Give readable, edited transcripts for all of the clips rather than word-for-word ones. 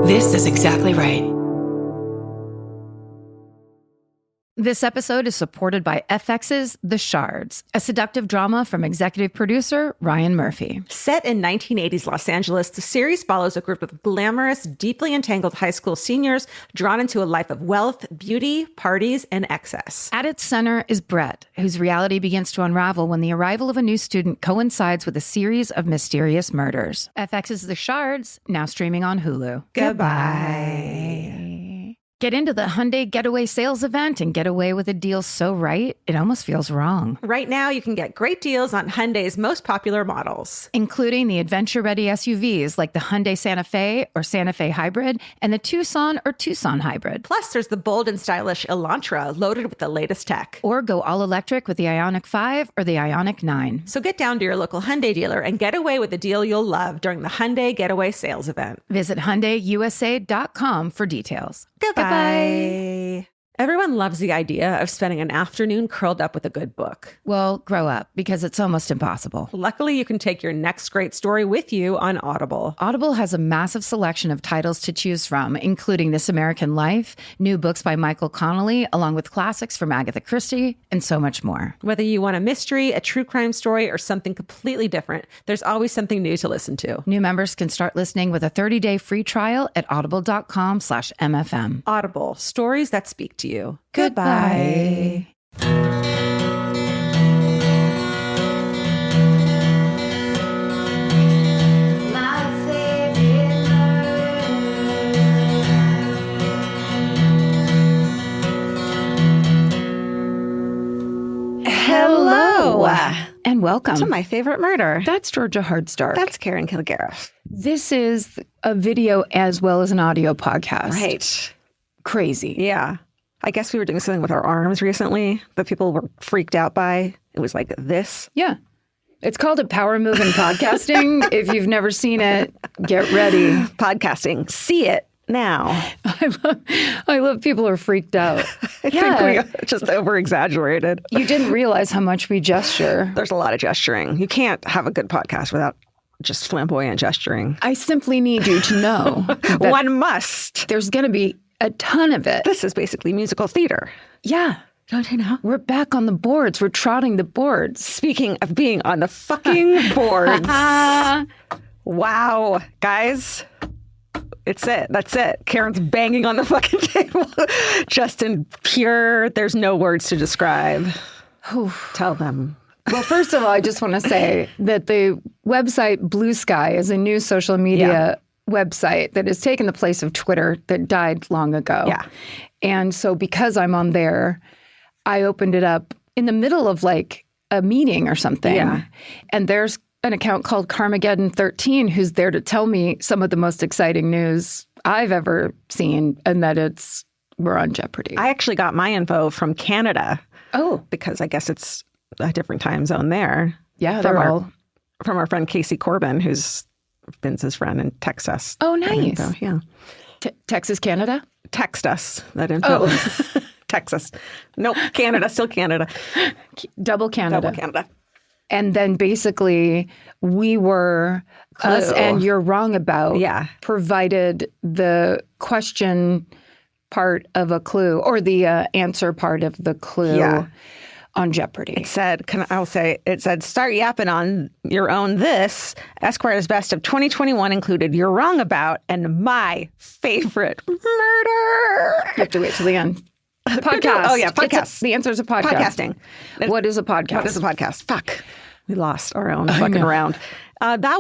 This is exactly right. This episode is supported by FX's The Shards, a seductive drama from executive producer Ryan Murphy. Set in 1980s Los Angeles, the series follows a group of glamorous, deeply entangled high school seniors drawn into a life of wealth, beauty, parties, and excess. At its center is Brett, whose reality begins to unravel when the arrival of a new student coincides with a series of mysterious murders. FX's The Shards, now streaming on Hulu. Goodbye. Get into the Hyundai Getaway Sales Event and get away with a deal so right, it almost feels wrong. Right now, you can get great deals on Hyundai's most popular models, including the adventure-ready SUVs like the Hyundai Santa Fe or Santa Fe Hybrid and the Tucson or Tucson Hybrid. Plus, there's the bold and stylish Elantra loaded with the latest tech. Or go all-electric with the Ioniq 5 or the Ioniq 9. So get down to your local Hyundai dealer and get away with a deal you'll love during the Hyundai Getaway Sales Event. Visit HyundaiUSA.com for details. Goodbye. Everyone loves the idea of spending an afternoon curled up with a good book. Well, grow up, because it's almost impossible. Luckily, you can take your next great story with you on Audible. Audible has a massive selection of titles to choose from, including This American Life, new books by Michael Connelly, along with classics from Agatha Christie, and so much more. Whether you want a mystery, a true crime story, or something completely different, there's always something new to listen to. New members can start listening with a 30-day free trial at audible.com/MFM. Audible, stories that speak to you. Goodbye. Hello. And welcome to My Favorite Murder. That's Georgia Hardstark. That's Karen Kilgariff. This is a video as well as an audio podcast. Right. Crazy. Yeah. I guess we were doing something with our arms recently that people were freaked out by. It was like this. Yeah. It's called a power move in podcasting. If you've never seen it, get ready. Podcasting. See it now. I love people are freaked out. I think we just over-exaggerated. You didn't realize how much we gesture. There's a lot of gesturing. You can't have a good podcast without just flamboyant gesturing. I simply need you to know. One must. There's going to be a ton of it. This is basically musical theater. Yeah. Don't you know? We're back on the boards. We're trotting the boards. Speaking of being on the fucking boards. Wow. Guys, it's it. That's it. Karen's banging on the fucking table. Just in pure, there's no words to describe. Tell them. Well, first of all, I just want to say that the website Blue Sky is a new social media website that has taken the place of Twitter that died long ago. Yeah. And so because I'm on there, I opened it up in the middle of like a meeting or something. Yeah. And there's an account called Carmageddon 13 who's there to tell me some of the most exciting news I've ever seen, and that we're on Jeopardy. I actually got my info from Canada. Oh. Because I guess it's a different time zone there. Yeah, from our friend Casey Corbin, who's Vince's friend, and text us. Oh, nice. Info. Yeah. Texas, Canada? Text us that info. Oh. Texas. Nope. Canada. Still Canada. Double Canada. Double Canada. And then basically we were, us and You're Wrong About, provided the question part of a clue or the answer part of the clue on Jeopardy. It said, it said, start yapping on your own this. Esquire's best of 2021 included You're Wrong About and My Favorite Murder. You have to wait till the end. Podcast. Oh, yeah, podcast. The answer is a podcast. Podcasting. What is a podcast? What is a podcast? Fuck. We lost our own fucking round. That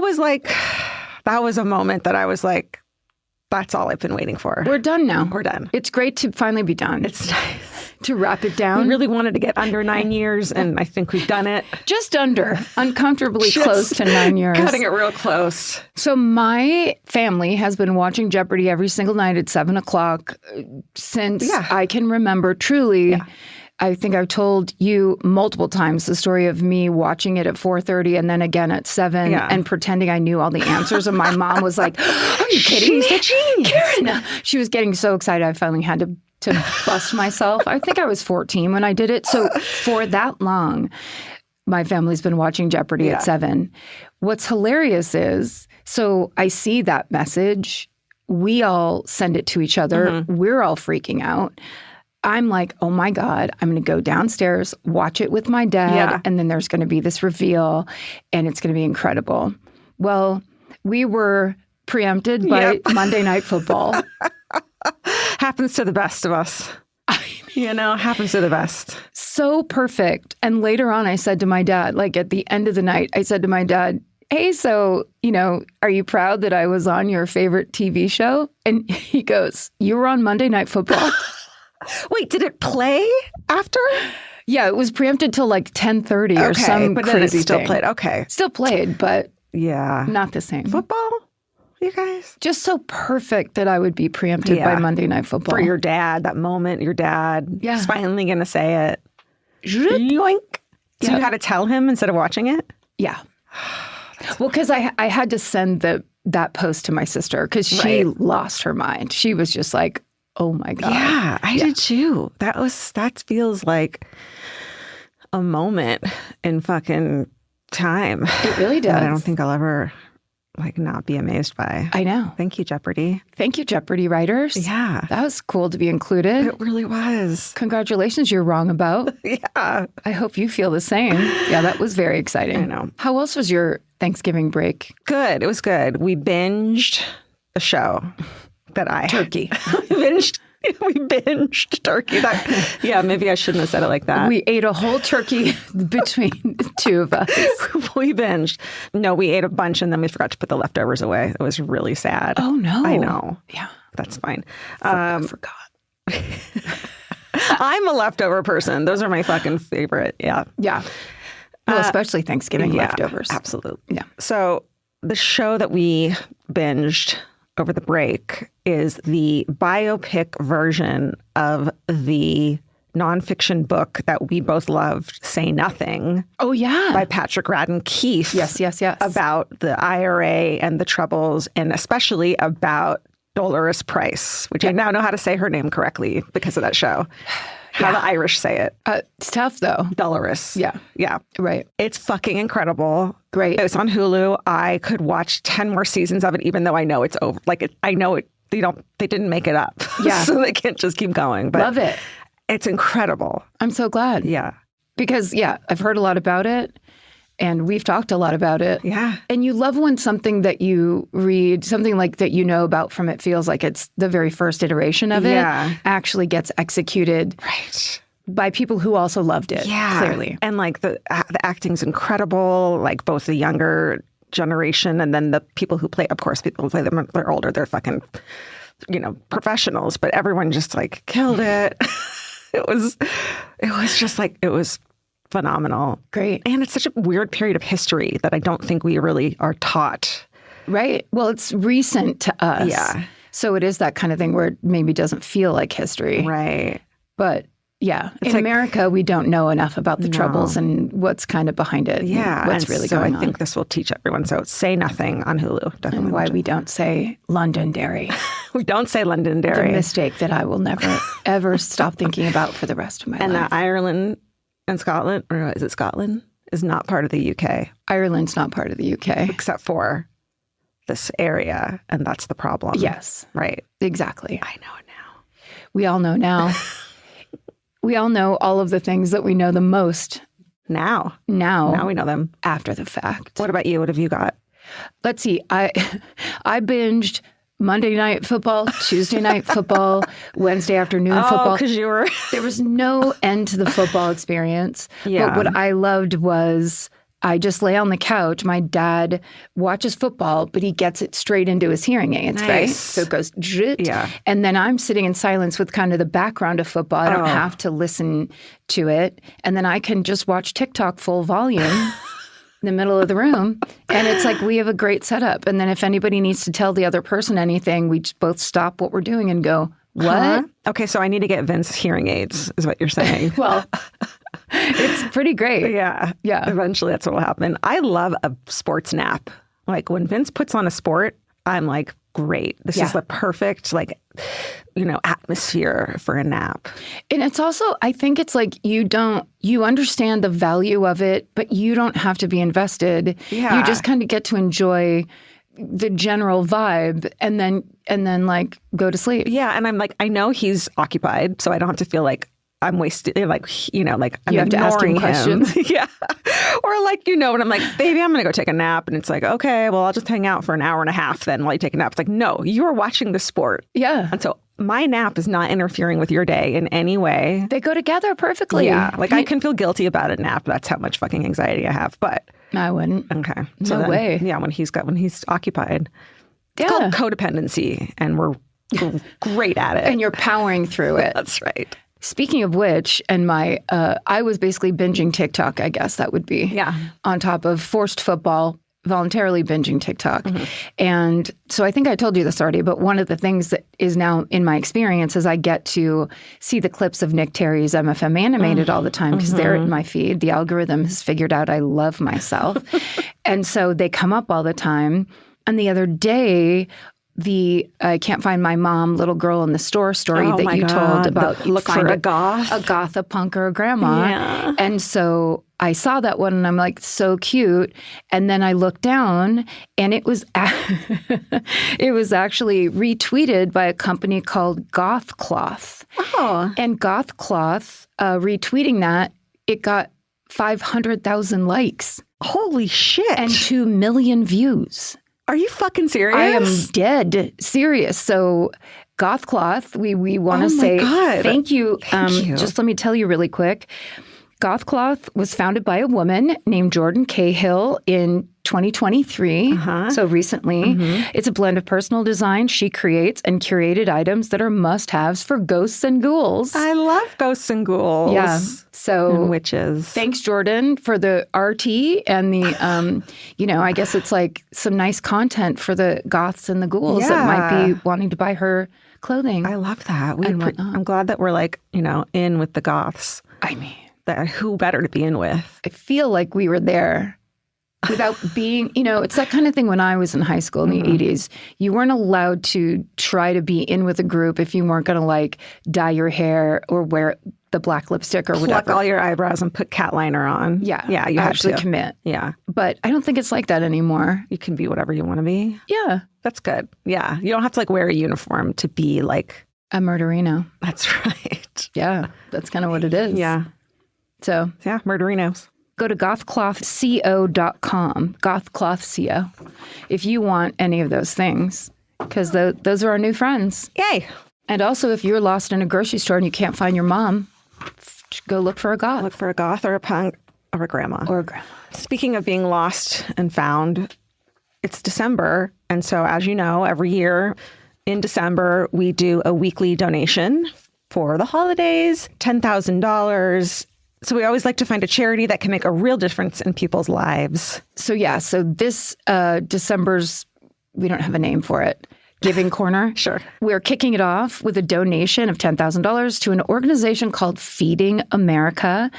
was a moment that I was like, that's all I've been waiting for. We're done now. We're done. It's great to finally be done. It's nice. To wrap it down. We really wanted to get under 9 years, and I think we've done it. Just under. Uncomfortably close to 9 years. Cutting it real close. So my family has been watching Jeopardy every single night at 7 o'clock since I can remember. Truly, I think I've told you multiple times the story of me watching it at 4:30 and then again at 7 and pretending I knew all the answers. And my mom was like, are you kidding me? Karen! She was getting so excited I finally had to bust myself. I think I was 14 when I did it. So for that long, my family's been watching Jeopardy at 7. What's hilarious is, so I see that message We all send it to each other. We're all freaking out. I'm like, oh my God, I'm going to go downstairs, watch it with my dad, and then there's going to be this reveal, and it's going to be incredible. Well, we were preempted by Monday Night Football. Happens to the best of us. Happens to the best. So perfect. And later on, I said to my dad, like at the end of the night, I said to my dad, hey, so, are you proud that I was on your favorite TV show? And he goes, you were on Monday Night Football? Wait, did it play after? Yeah, it was preempted till like 10:30 or some but crazy then it still thing. played. Okay. Still played, but yeah, not the same. Football, you guys? Just so perfect that I would be preempted by Monday Night Football. For your dad, that moment, your dad is finally going to say it. Yoink. So you had to tell him instead of watching it? Yeah. Well, because I had to send that post to my sister because she lost her mind. She was just like, oh my God. Yeah, I did too. That feels like a moment in fucking time. It really does. That I don't think I'll ever not be amazed by. I know. Thank you, Jeopardy. Thank you, Jeopardy writers. Yeah. That was cool to be included. It really was. Congratulations, you're wrong about. Yeah. I hope you feel the same. Yeah, that was very exciting. I know. How else was your Thanksgiving break? Good. It was good. We binged a show that Turkey. We binged turkey. Maybe I shouldn't have said it like that. We ate a whole turkey between the two of us. We binged. No, we ate a bunch and then we forgot to put the leftovers away. It was really sad. Oh, no. I know. Yeah. That's fine. I forgot. I'm a leftover person. Those are my fucking favorite. Yeah. Yeah. Well, especially Thanksgiving leftovers. Absolutely. Yeah. So the show that we binged over the break is the biopic version of the nonfiction book that we both loved, Say Nothing. Oh, yeah. By Patrick Radden Keefe. Yes. About the IRA and the troubles, and especially about Dolores Price, which I now know how to say her name correctly because of that show. How the Irish say it. It's tough, though. Dolores. Yeah. Yeah. Right. It's fucking incredible. Great. It's on Hulu. I could watch 10 more seasons of it, even though I know it's over. I know it. They didn't make it up. Yeah. So they can't just keep going. But love it. It's incredible. I'm so glad. Yeah. Because, I've heard a lot about it. And we've talked a lot about it. Yeah. And you love when something that you read, something like that you know about from it feels like it's the very first iteration of it, actually gets executed by people who also loved it, clearly. And the acting's incredible, both the younger generation and then the people who play, of course, people who play them, they're older, they're fucking, professionals, but everyone just killed it. It was phenomenal. Great. And it's such a weird period of history that I don't think we really are taught. Right. Well, it's recent to us. Yeah. So it is that kind of thing where it maybe doesn't feel like history. Right. But in America, we don't know enough about the troubles and what's kind of behind it. Yeah. What's really going on. I think this will teach everyone. So Say Nothing on Hulu. Definitely. And why we don't say Londonderry. We don't say Londonderry. The mistake that I will never, ever stop thinking about for the rest of my life. And that Ireland and Scotland, or is it Scotland, is not part of the UK. Ireland's not part of the UK. Except for this area, and that's the problem. Yes. Right. Exactly. I know it now. We all know now. We all know all of the things that we know the most. Now we know them. After the fact. What about you? What have you got? Let's see. I binged Monday Night Football, Tuesday Night Football, Wednesday afternoon football. Because you were... There was no end to the football experience. Yeah. But what I loved was I just lay on the couch. My dad watches football, but he gets it straight into his hearing aids, right? So it goes, and then I'm sitting in silence with kind of the background of football. I don't have to listen to it. And then I can just watch TikTok full volume. In the middle of the room. And it's like we have a great setup. And then if anybody needs to tell the other person anything, we just both stop what we're doing and go, what? Huh? Okay, so I need to get Vince hearing aids, is what you're saying. Well, it's pretty great. Yeah. Yeah. Eventually that's what will happen. I love a sports nap. When Vince puts on a sport, I'm like, great. This is the perfect, atmosphere for a nap. And it's also, I think it's you understand the value of it, but you don't have to be invested. Yeah. You just kind of get to enjoy the general vibe, and then like go to sleep. Yeah. And I'm like, I know he's occupied, so I don't have to feel like I'm wasting, like, like I'm you have to ask him questions. Yeah. Or like, when I'm like, baby, I'm going to go take a nap. And it's like, okay, well, I'll just hang out for an hour and a half then while you take a nap. It's like, no, you are watching the sport. Yeah. And so my nap is not interfering with your day in any way. They go together perfectly. Yeah. Like I can feel guilty about a nap. That's how much fucking anxiety I have. But I wouldn't. Okay. So no way. Yeah. When he's occupied. It's called codependency. And we're great at it. And you're powering through it. That's right. Speaking of which, and I was basically binging TikTok, I guess that would be. Yeah. On top of forced football, voluntarily binging TikTok. Mm-hmm. And so I think I told you this already, but one of the things that is now in my experience is I get to see the clips of Nick Terry's MFM Animated all the time because they're in my feed. The algorithm has figured out I love myself. And so they come up all the time. And the other day, I can't find my mom, little girl in the store story that you told about. Look for a goth. A goth, a punk, or a grandma. Yeah. And so I saw that one and I'm like, so cute. And then I looked down and it was it was actually retweeted by a company called Goth Cloth. Oh. And Goth Cloth, retweeting that, it got 500,000 likes. Holy shit. And 2 million views. Are you fucking serious? I am dead serious. So Goth Cloth, we want to say thank you. Thank you. Just let me tell you really quick. Goth Cloth was founded by a woman named Jordan Cahill in 2023, so recently. Mm-hmm. It's a blend of personal design. She creates and curated items that are must-haves for ghosts and ghouls. I love ghosts and ghouls. Yeah. So and witches. Thanks, Jordan, for the RT and the, I guess it's like some nice content for the goths and the ghouls that might be wanting to buy her clothing. I love that. I'm glad that we're like, in with the goths. I mean, who better to be in with? I feel like we were there without being, it's that kind of thing when I was in high school in the 80s. You weren't allowed to try to be in with a group if you weren't going to like dye your hair or wear the black lipstick or whatever. Pluck all your eyebrows and put cat liner on. Yeah. Yeah, you actually have to commit. Yeah. But I don't think it's like that anymore. You can be whatever you want to be. Yeah. That's good. Yeah. You don't have to like wear a uniform to be like a murderino. That's right. Yeah. That's kind of what it is. Yeah. So, yeah, murderinos. Go to gothclothco.com, gothclothco, if you want any of those things, because those are our new friends. Yay. And also, if you're lost in a grocery store and you can't find your mom, go look for a goth. Look for a goth or a punk or a grandma. Or a grandma. Speaking of being lost and found, it's December. And so, as you know, every year in December, we do a weekly donation for the holidays, $10,000. So we always like to find a charity that can make a real difference in people's lives. So this December's, we don't have a name for it, Giving Corner. Sure. We're kicking it off with a donation of $10,000 to an organization called Feeding America.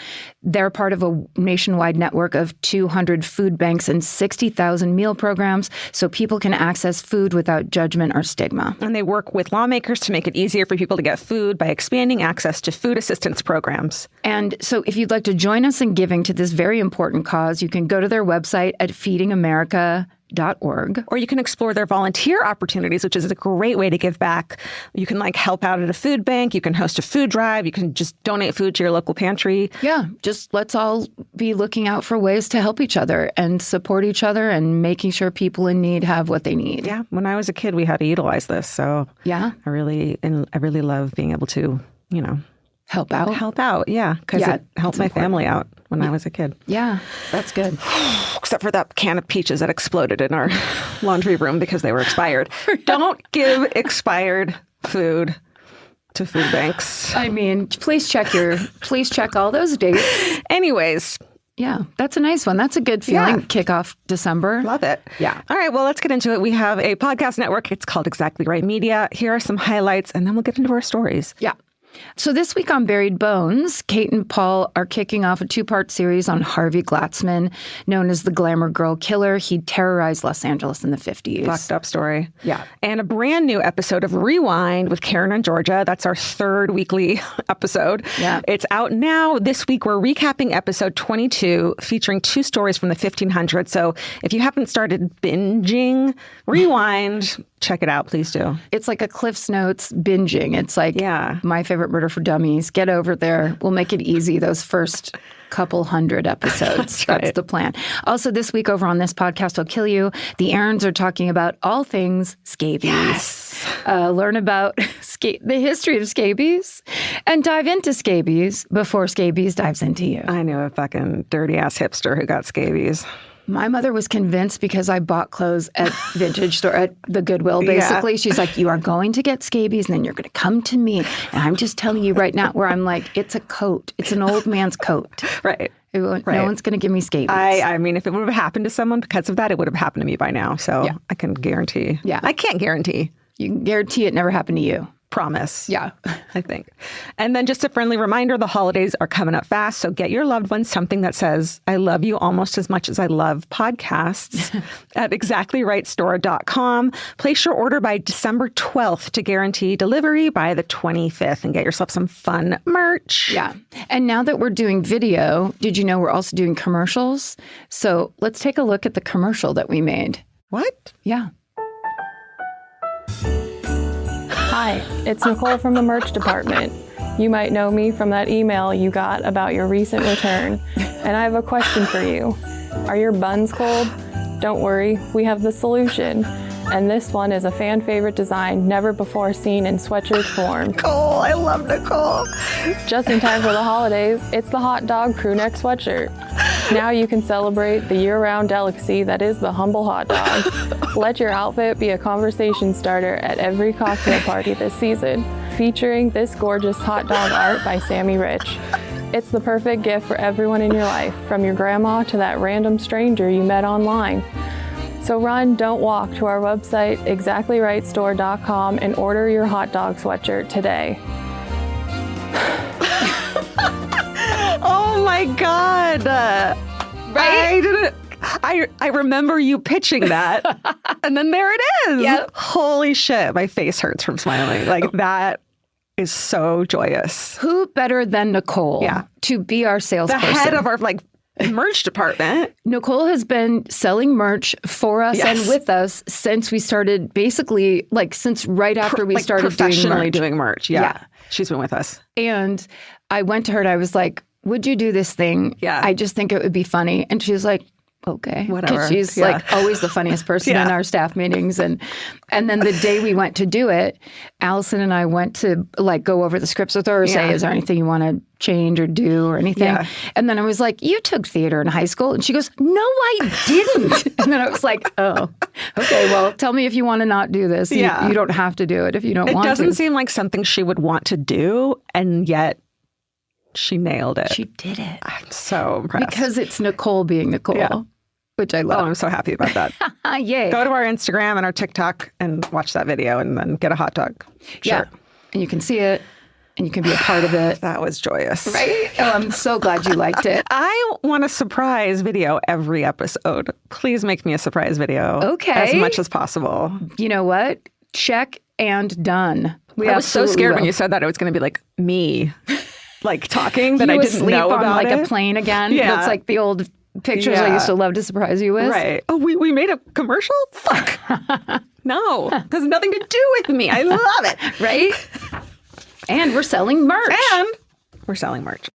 They're part of a nationwide network of 200 food banks and 60,000 meal programs so people can access food without judgment or stigma. And they work with lawmakers to make it easier for people to get food by expanding access to food assistance programs. And so if you'd like to join us in giving to this very important cause, you can go to their website at feedingamerica.org. Or you can explore their volunteer opportunities, which is a great way to give back. You can help out at a food bank. You can host a food drive. You can just donate food to your local pantry. Yeah, just let's all be looking out for ways to help each other and support each other and making sure people in need have what they need. Yeah, when I was a kid, we had to utilize this. So yeah, I really love being able to, help out. Help out, yeah, because it helped my family out when I was a kid. Yeah, that's good. Except for that can of peaches that exploded in our laundry room because they were expired. Don't give expired food to food banks. I mean, please check all those dates. Anyways. Yeah, that's a nice one. That's a good feeling. Kick off December. Love it. Yeah. All right, well, let's get into it. We have a podcast network. It's called Exactly Right Media. Here are some highlights, and then we'll get into our stories. Yeah. So this week on Buried Bones, Kate and Paul are kicking off a 2-part series on Harvey Glatzman, known as the Glamour Girl Killer. He terrorized Los Angeles in the 50s. Fucked up story. Yeah. And a brand new episode of Rewind with Karen and Georgia. That's our 3rd weekly episode. Yeah. It's out now. This week, we're recapping episode 22, featuring 2 stories from the 1500s. So if you haven't started binging Rewind, check it out. Please do. It's like a Cliff's Notes binging. It's like My Favorite Murder for Dummies. Get over there. We'll make it easy those first couple hundred episodes. That's the plan. Also, this week over on This Podcast Will Kill You, the Aarons are talking about all things scabies. Yes. Learn about the history of scabies and dive into scabies before scabies dives into you. I knew a fucking dirty-ass hipster who got scabies. My mother was convinced because I bought clothes at vintage store, at the Goodwill, basically. Yeah. She's like, you are going to get scabies and then you're going to come to me. And I'm just telling you right now, where I'm like, it's a coat. It's an old man's coat. Right. No one's going to give me scabies. I mean, if it would have happened to someone because of that, it would have happened to me by now. So I can guarantee. Yeah. I can't guarantee. You can guarantee it never happened to you. Promise. Yeah. I think. And then just a friendly reminder, the holidays are coming up fast. So get your loved ones something that says, I love you almost as much as I love podcasts at exactlyrightstore.com. Place your order by December 12th to guarantee delivery by the 25th and get yourself some fun merch. Yeah. And now that we're doing video, did you know we're also doing commercials? So let's take a look at the commercial that we made. What? Yeah. Hi, it's Nicole from the merch department. You might know me from that email you got about your recent return. And I have a question for you. Are your buns cold? Don't worry, we have the solution. And this one is a fan favorite design never before seen in sweatshirt form. Nicole, I love Nicole. Just in time for the holidays, it's the hot dog crew neck sweatshirt. Now you can celebrate the year-round delicacy that is the humble hot dog. Let your outfit be a conversation starter at every cocktail party this season, featuring this gorgeous hot dog art by Sammy Rich. It's the perfect gift for everyone in your life, from your grandma to that random stranger you met online. So run, don't walk to our website, exactlyrightstore.com, and order your hot dog sweatshirt today. Oh my God. Right? I remember you pitching that. And then there it is. Yep. Holy shit. My face hurts from smiling. Like, that is so joyous. Who better than Nicole to be our salesperson? The head of our merch department. Nicole has been selling merch for us and with us since we started, basically, since right after we started professionally doing merch. Yeah. She's been with us. And I went to her and I was like, would you do this thing? Yeah. I just think it would be funny. And she was like, okay. Whatever. 'Cause she's always the funniest person in our staff meetings. And then the day we went to do it, Allison and I went to go over the scripts with her or say, is there anything you want to change or do or anything? Yeah. And then I was like, you took theater in high school? And she goes, no, I didn't. And then I was like, oh, okay, well, tell me if you want to not do this. You don't have to do it if you don't want to. It doesn't seem like something she would want to do, and yet she nailed it. She did it. I'm so impressed. Because it's Nicole being Nicole, which I love. Oh, I'm so happy about that. Yay. Go to our Instagram and our TikTok and watch that video and then get a hot dog. Sure. Yeah. And you can see it and you can be a part of it. That was joyous. Right? Oh, I'm so glad you liked it. I want a surprise video every episode. Please make me a surprise video. Okay. As much as possible. You know what? Check and done. I was so scared when you said that it was going to be me. Talking that I didn't know about on a plane again. Yeah. It's like the old pictures I used to love to surprise you with. Right. Oh, we made a commercial? Fuck. No. It has nothing to do with me. I love it. Right? And we're selling merch.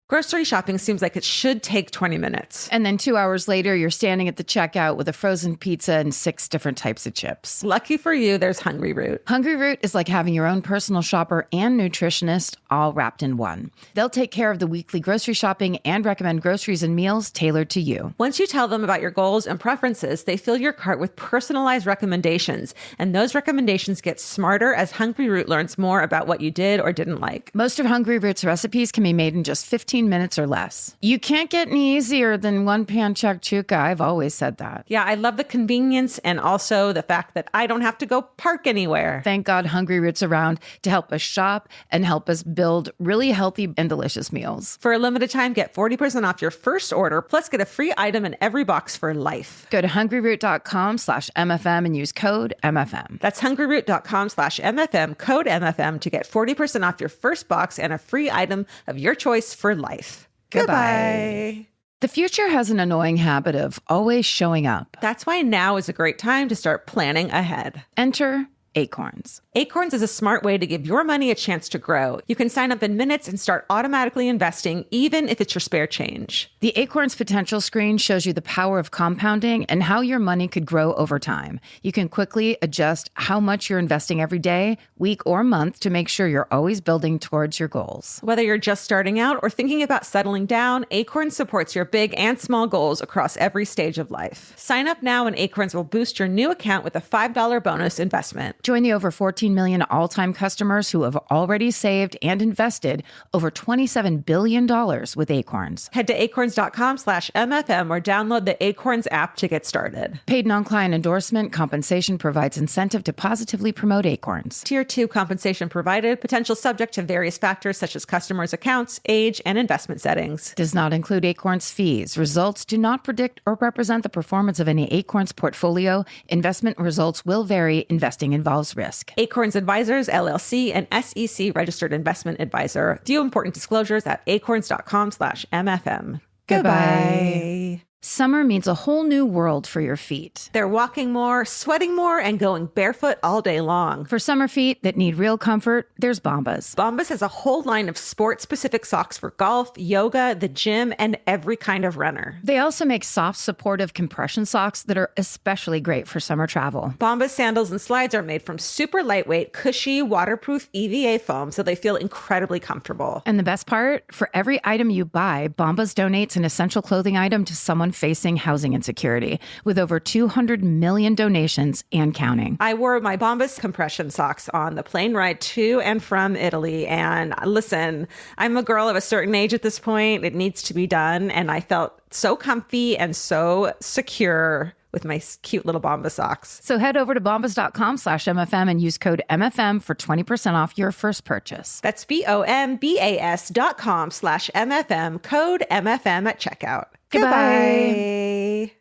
Grocery shopping seems like it should take 20 minutes. And then 2 hours later, you're standing at the checkout with a frozen pizza and 6 different types of chips. Lucky for you, there's Hungry Root. Hungry Root is like having your own personal shopper and nutritionist all wrapped in one. They'll take care of the weekly grocery shopping and recommend groceries and meals tailored to you. Once you tell them about your goals and preferences, they fill your cart with personalized recommendations. And those recommendations get smarter as Hungry Root learns more about what you did or didn't like. Most of Hungry Root's recipes can be made in just 15 15 minutes or less. You can't get any easier than one pan shakshuka. I've always said that. Yeah, I love the convenience and also the fact that I don't have to go park anywhere. Thank God Hungry Root's around to help us shop and help us build really healthy and delicious meals. For a limited time, get 40% off your first order, plus get a free item in every box for life. Go to hungryroot.com/MFM and use code MFM. That's hungryroot.com/MFM, code MFM to get 40% off your first box and a free item of your choice for life. Goodbye. The future has an annoying habit of always showing up. That's why now is a great time to start planning ahead. Enter Acorns. Acorns is a smart way to give your money a chance to grow. You can sign up in minutes and start automatically investing, even if it's your spare change. The Acorns potential screen shows you the power of compounding and how your money could grow over time. You can quickly adjust how much you're investing every day, week, or month to make sure you're always building towards your goals. Whether you're just starting out or thinking about settling down, Acorns supports your big and small goals across every stage of life. Sign up now and Acorns will boost your new account with a $5 bonus investment. Join the over 14 million all-time customers who have already saved and invested over $27 billion with Acorns. Head to acorns.com/MFM or download the Acorns app to get started. Paid non-client endorsement compensation provides incentive to positively promote Acorns. Tier 2 compensation provided, potential subject to various factors such as customers' accounts, age, and investment settings. Does not include Acorns fees. Results do not predict or represent the performance of any Acorns portfolio. Investment results will vary. Investing involves risk. Acorns Advisors, LLC, an SEC registered investment advisor. View important disclosures at acorns.com/MFM. Goodbye. Summer means a whole new world for your feet. They're walking more, sweating more, and going barefoot all day long. For summer feet that need real comfort, there's Bombas. Bombas has a whole line of sport-specific socks for golf, yoga, the gym, and every kind of runner. They also make soft, supportive compression socks that are especially great for summer travel. Bombas sandals and slides are made from super lightweight, cushy, waterproof EVA foam, so they feel incredibly comfortable. And the best part? For every item you buy, Bombas donates an essential clothing item to someone facing housing insecurity, with over 200 million donations and counting. I wore my Bombas compression socks on the plane ride to and from Italy. And listen, I'm a girl of a certain age at this point. It needs to be done. And I felt so comfy and so secure with my cute little Bombas socks. So head over to bombas.com/MFM and use code MFM for 20% off your first purchase. That's BOMBAS.com/MFM, code MFM at checkout. Goodbye.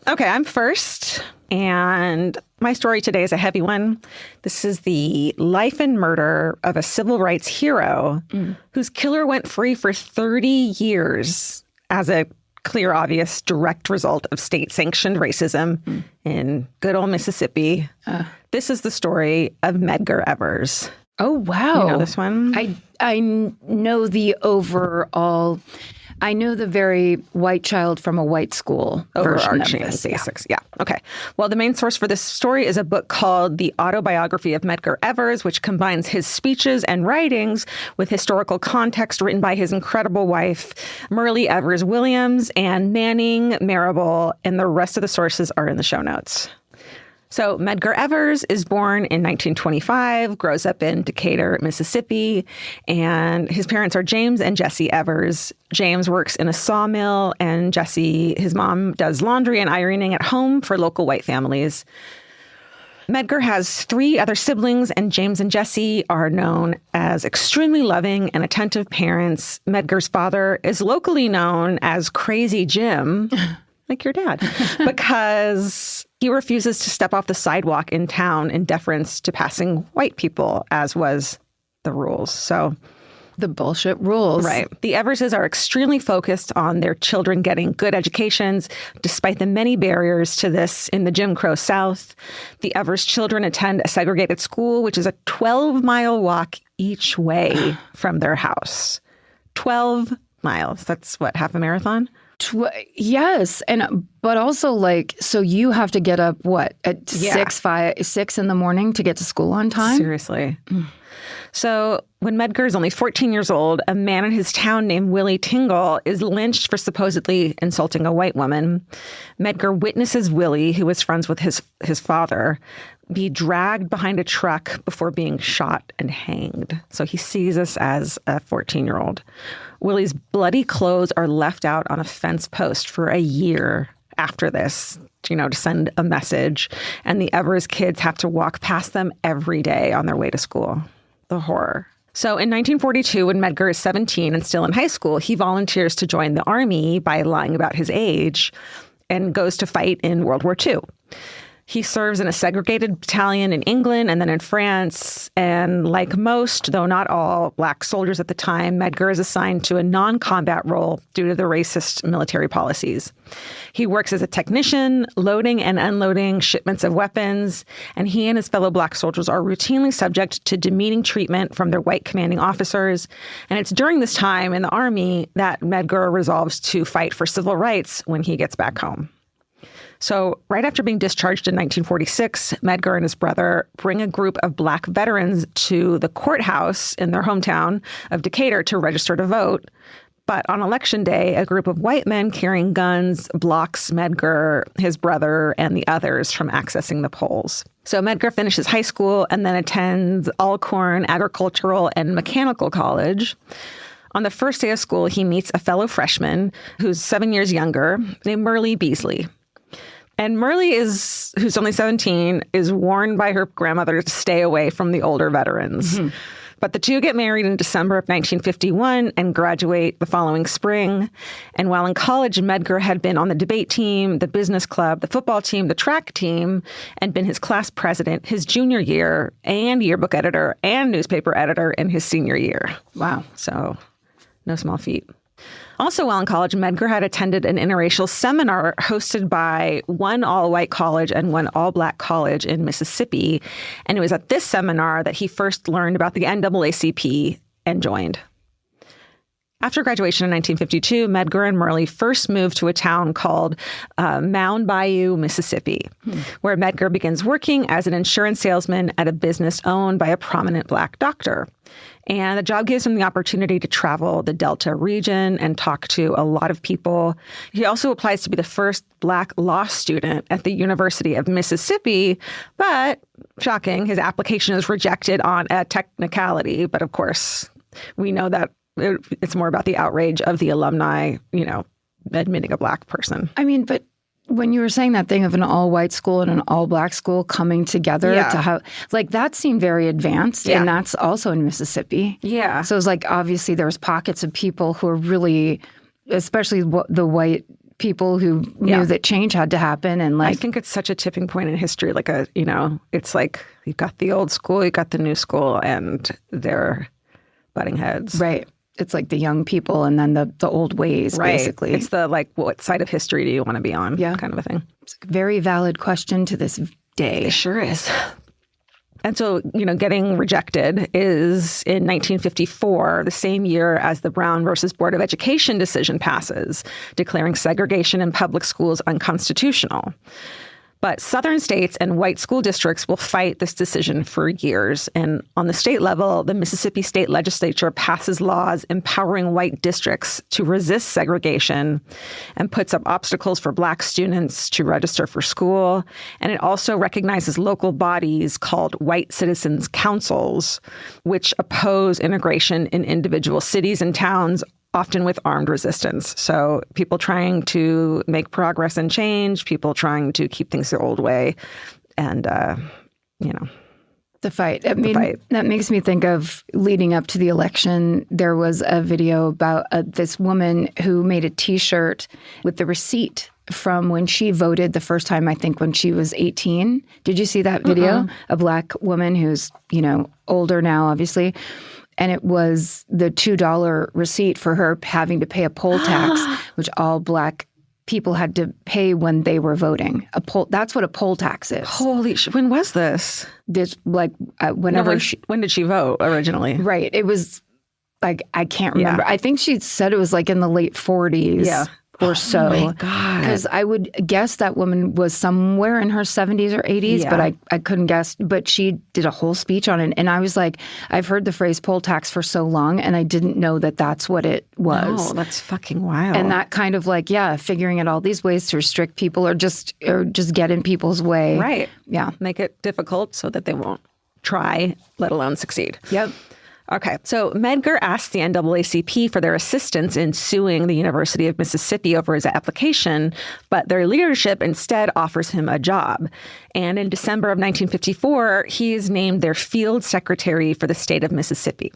Okay, I'm first. And my story today is a heavy one. This is the life and murder of a civil rights hero whose killer went free for 30 years as a clear, obvious, direct result of state-sanctioned racism in good old Mississippi. This is the story of Medgar Evers. Oh, wow. You know this one? I know the overall... I know the very white child from a white school version of this. Basics. Yeah. Okay. Well, the main source for this story is a book called The Autobiography of Medgar Evers, which combines his speeches and writings with historical context written by his incredible wife, Myrlie Evers Williams, and Manning Marable, and the rest of the sources are in the show notes. So Medgar Evers is born in 1925, grows up in Decatur, Mississippi, and his parents are James and Jessie Evers. James works in a sawmill, and Jessie, his mom, does laundry and ironing at home for local white families. Medgar has 3 other siblings, and James and Jessie are known as extremely loving and attentive parents. Medgar's father is locally known as Crazy Jim, like your dad, because he refuses to step off the sidewalk in town in deference to passing white people, as was the rules. So the bullshit rules. Right. The Everses are extremely focused on their children getting good educations, despite the many barriers to this in the Jim Crow South. The Evers children attend a segregated school, which is a 12-mile walk each way from their house. 12 miles. That's what, half a marathon? Yes. But also, like, so you have to get up, what, at 6 in the morning to get to school on time? Seriously. So when Medgar is only 14 years old, a man in his town named Willie Tingle is lynched for supposedly insulting a white woman. Medgar witnesses Willie, who was friends with his father, be dragged behind a truck before being shot and hanged. So he sees this as a 14-year-old. Willie's bloody clothes are left out on a fence post for a year after this, to send a message. And the Evers kids have to walk past them every day on their way to school. The horror. So in 1942, when Medgar is 17 and still in high school, he volunteers to join the army by lying about his age and goes to fight in World War II. He serves in a segregated battalion in England and then in France. And like most, though not all, Black soldiers at the time, Medgar is assigned to a non-combat role due to the racist military policies. He works as a technician, loading and unloading shipments of weapons. And he and his fellow Black soldiers are routinely subject to demeaning treatment from their white commanding officers. And it's during this time in the Army that Medgar resolves to fight for civil rights when he gets back home. So right after being discharged in 1946, Medgar and his brother bring a group of Black veterans to the courthouse in their hometown of Decatur to register to vote. But on election day, a group of white men carrying guns blocks Medgar, his brother, and the others from accessing the polls. So Medgar finishes high school and then attends Alcorn Agricultural and Mechanical College. On the first day of school, he meets a fellow freshman who's 7 years younger named Merle Beasley. And Merle, who's only 17, is warned by her grandmother to stay away from the older veterans. Mm-hmm. But the two get married in December of 1951 and graduate the following spring. And while in college, Medgar had been on the debate team, the business club, the football team, the track team, and been his class president his junior year and yearbook editor and newspaper editor in his senior year. Wow. So no small feat. Also while in college, Medgar had attended an interracial seminar hosted by one all-white college and one all-Black college in Mississippi. And it was at this seminar that he first learned about the NAACP and joined. After graduation in 1952, Medgar and Merle first moved to a town called Mound Bayou, Mississippi, where Medgar begins working as an insurance salesman at a business owned by a prominent Black doctor. And the job gives him the opportunity to travel the Delta region and talk to a lot of people. He also applies to be the first Black law student at the University of Mississippi, but shocking, his application is rejected on a technicality. But of course, we know that it's more about the outrage of the alumni, admitting a Black person. I mean, but when you were saying that thing of an all-white school and an all-Black school coming together to have, that seemed very advanced, and that's also in Mississippi. Yeah. So it's obviously there's pockets of people who are really, especially the white people who knew that change had to happen. And I think it's such a tipping point in history. It's like you've got the old school, you've got the new school, and they're butting heads. Right. It's like the young people and then the old ways, basically. It's the, what side of history do you want to be on kind of a thing. It's a very valid question to this day. It sure is. And so, getting rejected is in 1954, the same year as the Brown versus Board of Education decision passes, declaring segregation in public schools unconstitutional. But Southern states and white school districts will fight this decision for years. And on the state level, the Mississippi State Legislature passes laws empowering white districts to resist segregation and puts up obstacles for Black students to register for school. And it also recognizes local bodies called white citizens councils, which oppose integration in individual cities and towns, often with armed resistance. So people trying to make progress and change, people trying to keep things the old way, and, the fight. That makes me think of leading up to the election, there was a video about this woman who made a T-shirt with the receipt from when she voted the first time, I think when she was 18. Did you see that video? A Black woman who's, older now, obviously. And it was the $2 receipt for her having to pay a poll tax, which all Black people had to pay when they were voting. That's what a poll tax is. Holy shit. When was this? Whenever when did she vote originally? Right. It was I can't remember. I think she said it was in the late 40s. Yeah. or so. Oh my God. Because I would guess that woman was somewhere in her 70s or 80s, but I couldn't guess. But she did a whole speech on it. And I was like, I've heard the phrase poll tax for so long, and I didn't know that that's what it was. Oh, that's fucking wild. And that kind of like, figuring out all these ways to restrict people or just get in people's way. Right. Yeah. Make it difficult so that they won't try, let alone succeed. Yep. Okay, so Medgar asked the NAACP for their assistance in suing the University of Mississippi over his application, but their leadership instead offers him a job. And in December of 1954, he is named their field secretary for the state of Mississippi.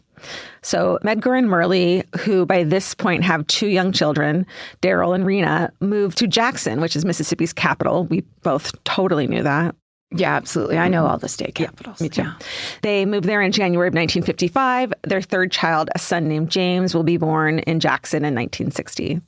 So Medgar and Myrlie, who by this point have 2 young children, Daryl and Rena, moved to Jackson, which is Mississippi's capital. We both totally knew that. Yeah, absolutely. I know all the state capitals. Me too. Yeah. They moved there in January of 1955. Their third child, a son named James, will be born in Jackson in 1960.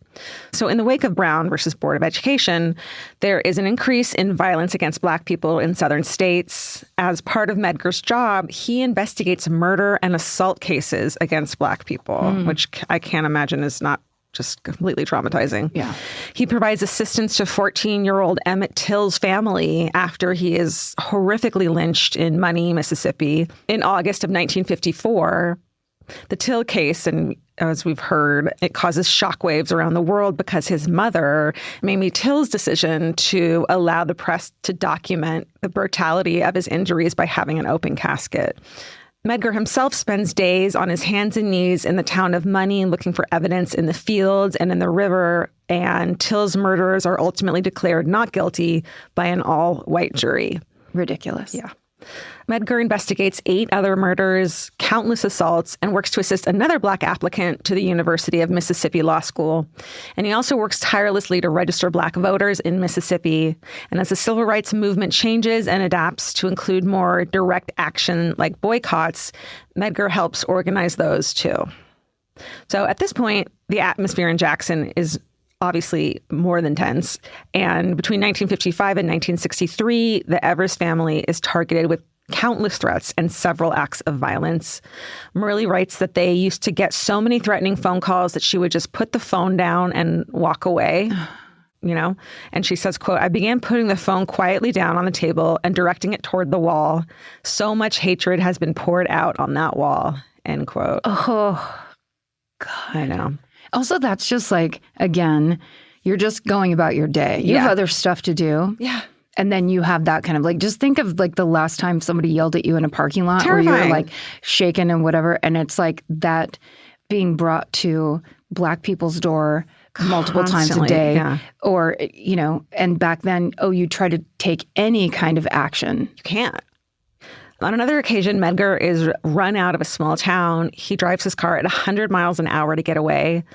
So in the wake of Brown versus Board of Education, there is an increase in violence against Black people in southern states. As part of Medgar's job, he investigates murder and assault cases against Black people, which I can't imagine is not just completely traumatizing. Yeah. He provides assistance to 14-year-old Emmett Till's family after he is horrifically lynched in Money, Mississippi in August of 1954. The Till case, and as we've heard, it causes shockwaves around the world because his mother, Mamie Till's decision to allow the press to document the brutality of his injuries by having an open casket. Medgar himself spends days on his hands and knees in the town of Money looking for evidence in the fields and in the river, and Till's murderers are ultimately declared not guilty by an all-white jury. Ridiculous. Yeah. Medgar investigates 8 other murders, countless assaults, and works to assist another Black applicant to the University of Mississippi Law School. And he also works tirelessly to register Black voters in Mississippi. And as the civil rights movement changes and adapts to include more direct action like boycotts, Medgar helps organize those too. So at this point, the atmosphere in Jackson is obviously more than tense. And between 1955 and 1963, the Evers family is targeted with countless threats and several acts of violence. Myrlie writes that they used to get so many threatening phone calls that she would just put the phone down and walk away. And she says, quote, "I began putting the phone quietly down on the table and directing it toward the wall. So much hatred has been poured out on that wall," end quote. Oh, God. I know. Also, that's just like, again, you're just going about your day. You have other stuff to do. Yeah. And then you have that kind of like, just think of like the last time somebody yelled at you in a parking lot Terrifying. Or you were like shaken and whatever. And it's like that being brought to Black people's door multiple times a day. Yeah. Or, and back then, you try to take any kind of action. You can't. On another occasion, Medgar is run out of a small town. He drives his car at 100 miles an hour to get away.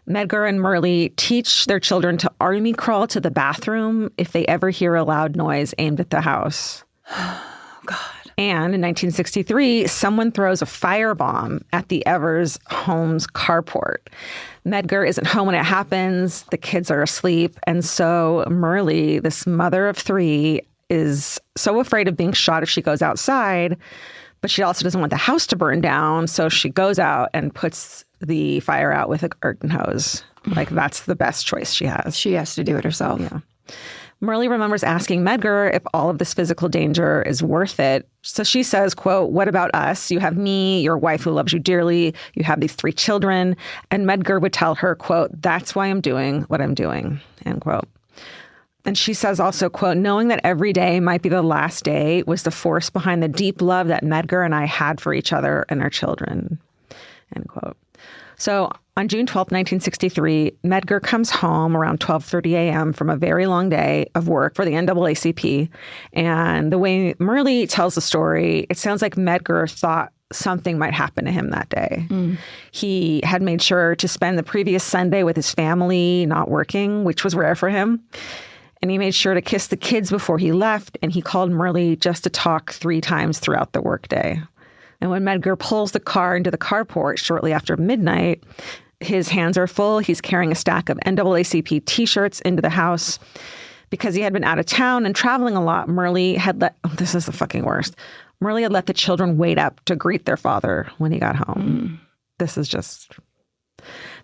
Medgar and Myrlie teach their children to army crawl to the bathroom if they ever hear a loud noise aimed at the house. Oh, God. And in 1963, someone throws a firebomb at the Evers home's carport. Medgar isn't home when it happens. The kids are asleep. And so Myrlie, this mother of 3, is so afraid of being shot if she goes outside, but she also doesn't want the house to burn down. So she goes out and puts the fire out with a garden hose. Like, that's the best choice she has. She has to do it herself. Yeah. Myrlie remembers asking Medgar if all of this physical danger is worth it. So she says, quote, "What about us? You have me, your wife who loves you dearly. You have these 3 children." And Medgar would tell her, quote, "That's why I'm doing what I'm doing," end quote. And she says also, quote, "Knowing that every day might be the last day was the force behind the deep love that Medgar and I had for each other and our children," end quote. So on June 12th, 1963, Medgar comes home around 12:30 a.m. from a very long day of work for the NAACP. And the way Myrlie tells the story, it sounds like Medgar thought something might happen to him that day. He had made sure to spend the previous Sunday with his family, not working, which was rare for him. And he made sure to kiss the kids before he left, and he called Myrlie just to talk 3 times throughout the workday. And when Medgar pulls the car into the carport shortly after midnight, his hands are full. He's carrying a stack of NAACP T-shirts into the house. Because he had been out of town and traveling a lot, Myrlie had this is the fucking worst. Myrlie had let the children wait up to greet their father when he got home. This is just...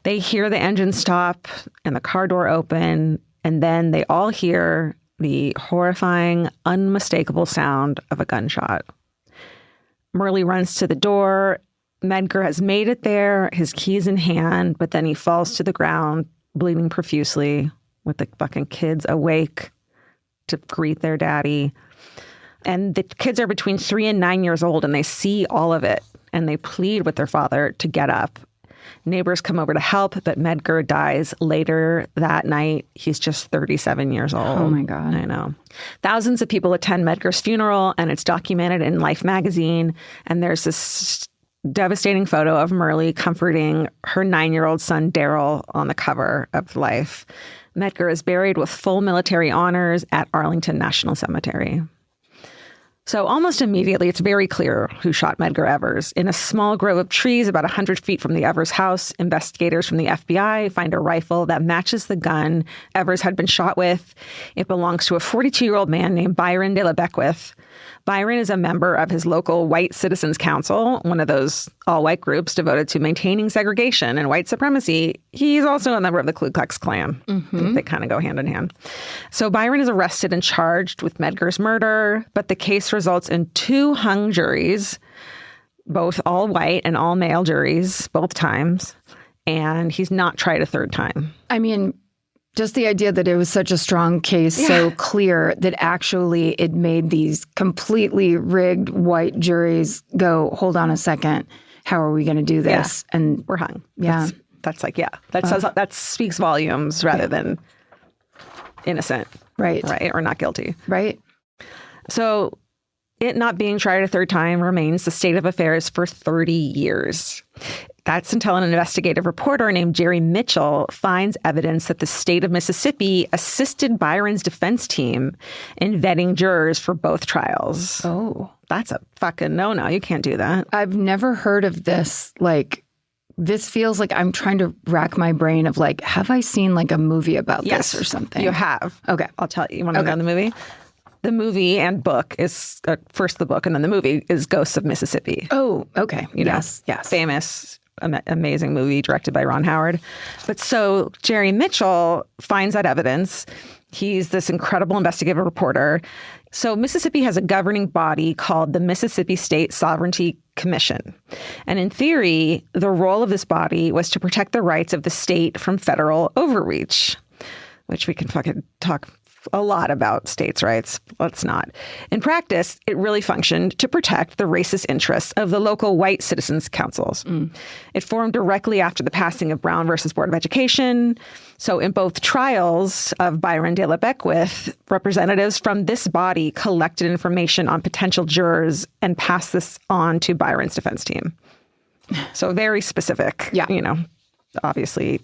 They hear the engine stop and the car door open, and then they all hear the horrifying, unmistakable sound of a gunshot. Murley runs to the door. Medgar has made it there, his keys in hand, but then he falls to the ground, bleeding profusely, with the fucking kids awake to greet their daddy. And the kids are between 3 and 9 years old, and they see all of it, and they plead with their father to get up. Neighbors come over to help, but Medgar dies later that night. He's just 37 years old. Oh, my God. I know. Thousands of people attend Medgar's funeral, and it's documented in Life magazine. And there's this devastating photo of Murley comforting her 9-year-old son, Daryl, on the cover of Life. Medgar is buried with full military honors at Arlington National Cemetery. So almost immediately, it's very clear who shot Medgar Evers. In a small grove of trees about 100 feet from the Evers house, investigators from the FBI find a rifle that matches the gun Evers had been shot with. It belongs to a 42-year-old man named Byron de la Beckwith. Byron is a member of his local White Citizens Council, one of those all-white groups devoted to maintaining segregation and white supremacy. He's also a member of the Ku Klux Klan. Mm-hmm. They kind of go hand in hand. So Byron is arrested and charged with Medgar's murder, but the case results in 2 hung juries, both all-white and all-male juries, both times, and he's not tried a third time. I mean, just the idea that it was such a strong case, so clear that actually it made these completely rigged white juries go, hold on a second, how are we going to do this? Yeah. And we're hung. Yeah. That's like, that speaks volumes rather than innocent. Right. Right. Or not guilty. Right. So it not being tried a third time remains the state of affairs for 30 years. That's until an investigative reporter named Jerry Mitchell finds evidence that the state of Mississippi assisted Byron's defense team in vetting jurors for both trials. Oh. That's a fucking no-no. You can't do that. I've never heard of this. Like, this feels like I'm trying to rack my brain of like, have I seen like a movie about this or something? You have. Okay. I'll tell you. You want to know the movie? The movie and book is, first the book and then the movie is Ghosts of Mississippi. Oh, okay. Yes. Famous, amazing movie directed by Ron Howard. But so Jerry Mitchell finds that evidence. He's this incredible investigative reporter. So Mississippi has a governing body called the Mississippi State Sovereignty Commission. And in theory, the role of this body was to protect the rights of the state from federal overreach, which we can fucking talk a lot about states' rights. Let's not. In practice, it really functioned to protect the racist interests of the local white citizens' councils. It formed directly after the passing of Brown versus Board of Education. So in both trials of Byron de la Beckwith, representatives from this body collected information on potential jurors and passed this on to Byron's defense team. So very specific, obviously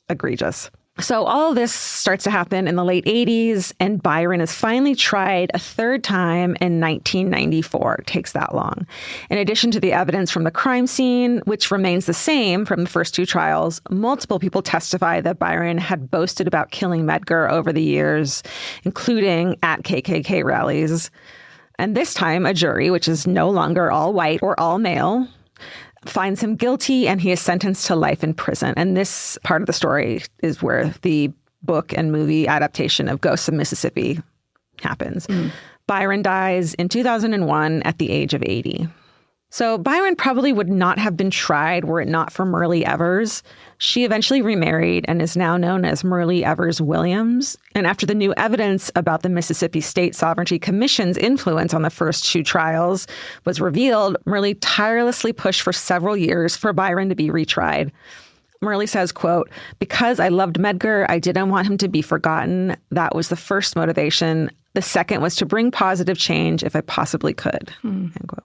egregious. So all of this starts to happen in the late 80s, and Byron is finally tried a third time in 1994. It takes that long. In addition to the evidence from the crime scene, which remains the same from the first 2 trials, multiple people testify that Byron had boasted about killing Medgar over the years, including at KKK rallies. And this time, a jury, which is no longer all white or all male, finds him guilty, and he is sentenced to life in prison. And this part of the story is where the book and movie adaptation of Ghosts of Mississippi happens. Byron dies in 2001 at the age of 80. So Byron probably would not have been tried were it not for Murley Evers. She eventually remarried and is now known as Murley Evers Williams. And after the new evidence about the Mississippi State Sovereignty Commission's influence on the first 2 trials was revealed, Murley tirelessly pushed for several years for Byron to be retried. Murley says, quote, "Because I loved Medgar, I didn't want him to be forgotten. That was the first motivation. The second was to bring positive change if I possibly could." End quote.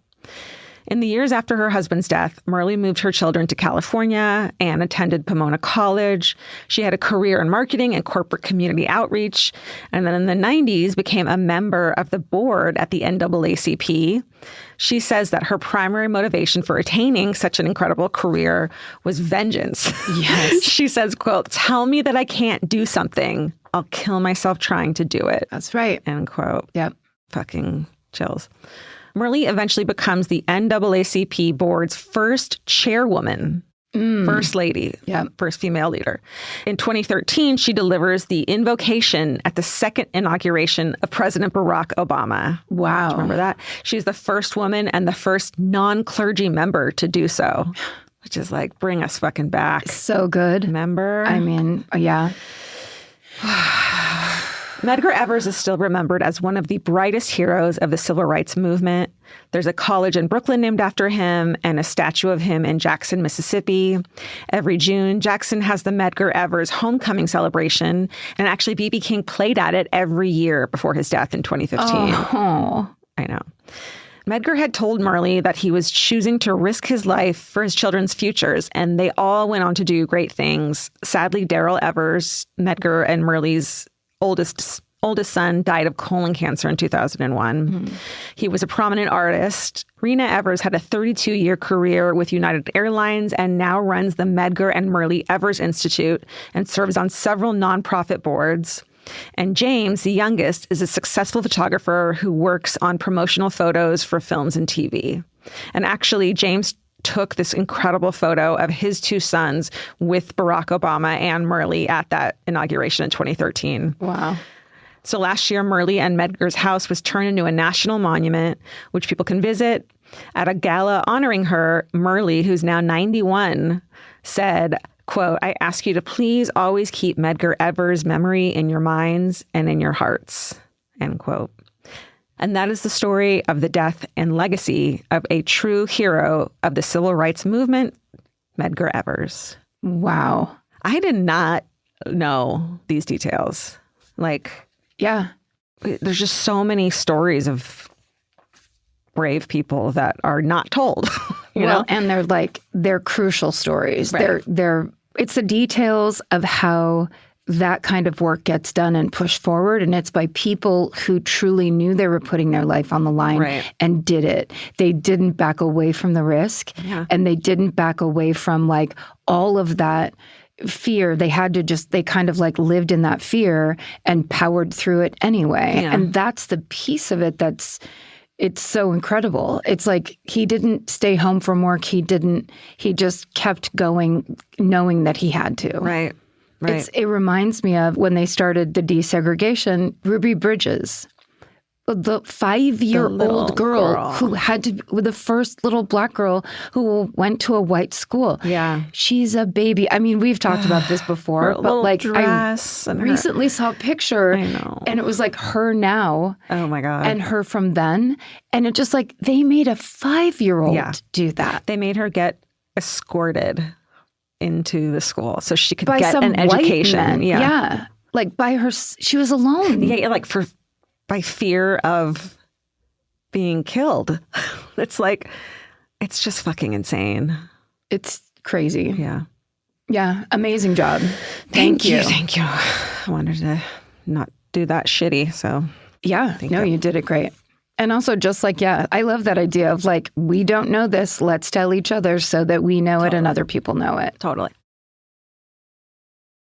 In the years after her husband's death, Murley moved her children to California and attended Pomona College. She had a career in marketing and corporate community outreach, and then in the 90s became a member of the board at the NAACP. She says that her primary motivation for attaining such an incredible career was vengeance. Yes. She says, quote, "Tell me that I can't do something. I'll kill myself trying to do it." That's right. End quote. Yep. Fucking chills. Murley eventually becomes the NAACP board's first chairwoman. First lady, first female leader. In 2013, she delivers the invocation at the second inauguration of President Barack Obama. Wow. Do you remember that? She's the first woman and the first non-clergy member to do so, which is like, bring us fucking back. So good. Remember? I mean, yeah. Medgar Evers is still remembered as one of the brightest heroes of the civil rights movement. There's a college in Brooklyn named after him and a statue of him in Jackson, Mississippi. Every June, Jackson has the Medgar Evers homecoming celebration, and actually B.B. King played at it every year before his death in 2015. Oh. I know. Medgar had told Myrlie that he was choosing to risk his life for his children's futures, and they all went on to do great things. Sadly, Darrell Evers, Medgar and Myrlie's oldest son, died of colon cancer in 2001. He was a prominent artist. Rena Evers had a 32-year career with United Airlines and now runs the Medgar and Myrlie Evers Institute and serves on several nonprofit boards. And James, the youngest, is a successful photographer who works on promotional photos for films and TV. And actually, James took this incredible photo of his two sons with Barack Obama and Myrlie at that inauguration in 2013. Wow. So last year, Myrlie and Medgar's house was turned into a national monument, which people can visit. At a gala honoring her, Myrlie, who's now 91, said, quote, "I ask you to please always keep Medgar Evers' memory in your minds and in your hearts," end quote. And that is the story of the death and legacy of a true hero of the civil rights movement, Medgar Evers. Wow. I did not know these details. Like, yeah, there's just so many stories of brave people that are not told. You know? And they're crucial stories. Right. It's the details of how that kind of work gets done and pushed forward. And it's by people who truly knew they were putting their life on the line and did it. They didn't back away from the risk and they didn't back away from like all of that fear. They kind of like lived in that fear and powered through it anyway. Yeah. And that's the piece of it it's so incredible. It's like he didn't stay home from work. He just kept going knowing that he had to. Right. Right. It reminds me of when they started the desegregation, Ruby Bridges, the 5-year-old girl who had to be the first little black girl who went to a white school. Yeah. She's a baby. I mean, we've talked about this before, but like I recently saw a picture and it was like her now. Oh my God. And her from then. And it just like they made a 5-year-old do that. They made her get escorted into the school so she could by get an education. Men. Yeah. Like by her, she was alone. Yeah, like by fear of being killed. It's like, it's just fucking insane. It's crazy. Yeah. Yeah. Amazing job. Thank you. Thank you. I wanted to not do that shitty. So yeah, you did it great. And also just like, I love that idea of like, we don't know this. Let's tell each other so that we know it and other people know it. Totally.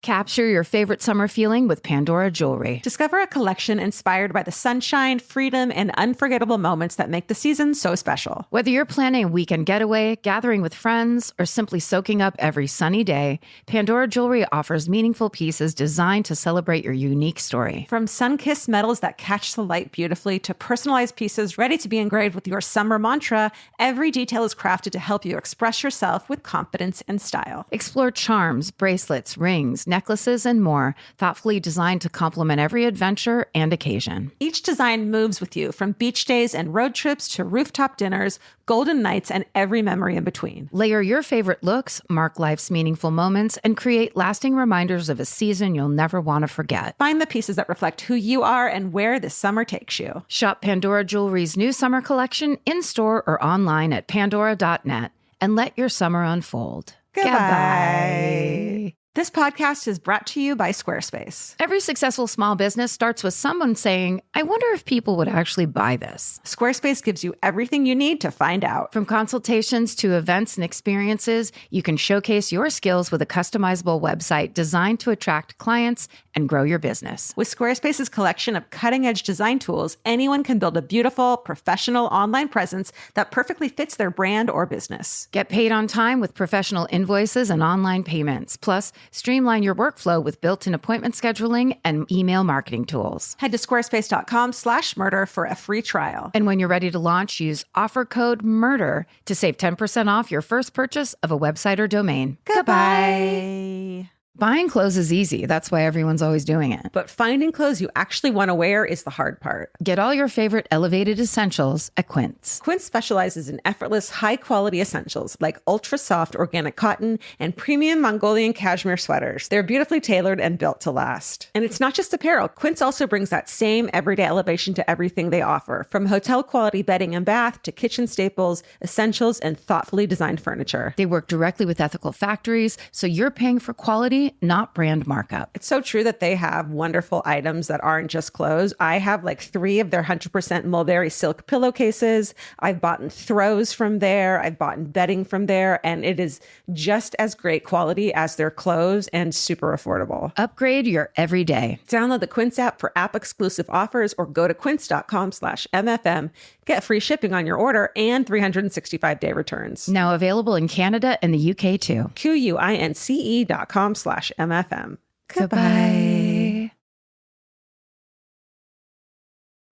Capture your favorite summer feeling with Pandora Jewelry. Discover a collection inspired by the sunshine, freedom, and unforgettable moments that make the season so special. Whether you're planning a weekend getaway, gathering with friends, or simply soaking up every sunny day, Pandora Jewelry offers meaningful pieces designed to celebrate your unique story. From sun-kissed metals that catch the light beautifully to personalized pieces ready to be engraved with your summer mantra, every detail is crafted to help you express yourself with confidence and style. Explore charms, bracelets, rings, necklaces, and more, thoughtfully designed to complement every adventure and occasion. Each design moves with you, from beach days and road trips to rooftop dinners, golden nights, and every memory in between. Layer your favorite looks, mark life's meaningful moments, and create lasting reminders of a season you'll never want to forget. Find the pieces that reflect who you are and where this summer takes you. Shop Pandora Jewelry's new summer collection in-store or online at pandora.net and let your summer unfold. Goodbye. This podcast is brought to you by Squarespace. Every successful small business starts with someone saying, I wonder if people would actually buy this. Squarespace gives you everything you need to find out. From consultations to events and experiences, you can showcase your skills with a customizable website designed to attract clients and grow your business. With Squarespace's collection of cutting-edge design tools, anyone can build a beautiful, professional online presence that perfectly fits their brand or business. Get paid on time with professional invoices and online payments. Plus, streamline your workflow with built-in appointment scheduling and email marketing tools. Head to squarespace.com/murder for a free trial. And when you're ready to launch, use offer code MURDER to save 10% off your first purchase of a website or domain. Goodbye. Buying clothes is easy. That's why everyone's always doing it. But finding clothes you actually want to wear is the hard part. Get all your favorite elevated essentials at Quince. Quince specializes in effortless, high-quality essentials like ultra-soft organic cotton and premium Mongolian cashmere sweaters. They're beautifully tailored and built to last. And it's not just apparel. Quince also brings that same everyday elevation to everything they offer, from hotel-quality bedding and bath to kitchen staples, essentials, and thoughtfully designed furniture. They work directly with ethical factories, so you're paying for quality, not brand markup. It's so true that they have wonderful items that aren't just clothes. I have like 3 of their 100% mulberry silk pillowcases. I've bought throws from there. I've bought bedding from there. And it is just as great quality as their clothes and super affordable. Upgrade your everyday. Download the Quince app for app-exclusive offers or go to quince.com/MFM. Get free shipping on your order and 365-day returns. Now available in Canada and the UK too. QUINCE.com/MFM. Goodbye.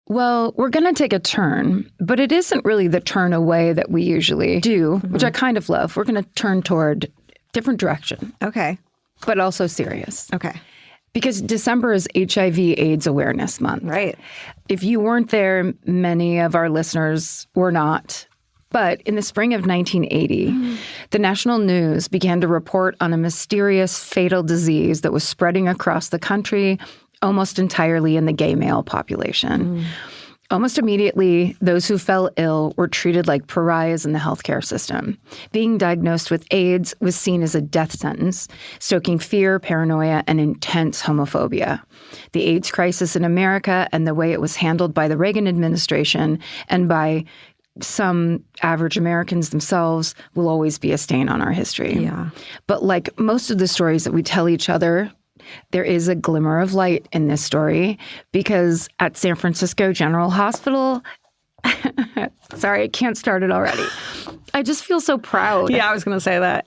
Well, we're going to take a turn, but it isn't really the turn away that we usually do, which I kind of love. We're going to turn toward different direction. Okay. But also serious. Okay. Because December is HIV/AIDS Awareness Month. Right. If you weren't there, many of our listeners were not. But in the spring of 1980, the national news began to report on a mysterious fatal disease that was spreading across the country, almost entirely in the gay male population. Almost immediately, those who fell ill were treated like pariahs in the healthcare system. Being diagnosed with AIDS was seen as a death sentence, stoking fear, paranoia, and intense homophobia. The AIDS crisis in America and the way it was handled by the Reagan administration and by some average Americans themselves will always be a stain on our history. Yeah. But like most of the stories that we tell each other, there is a glimmer of light in this story because at San Francisco General Hospital, sorry, I can't start it already. I just feel so proud. Yeah, I was going to say that.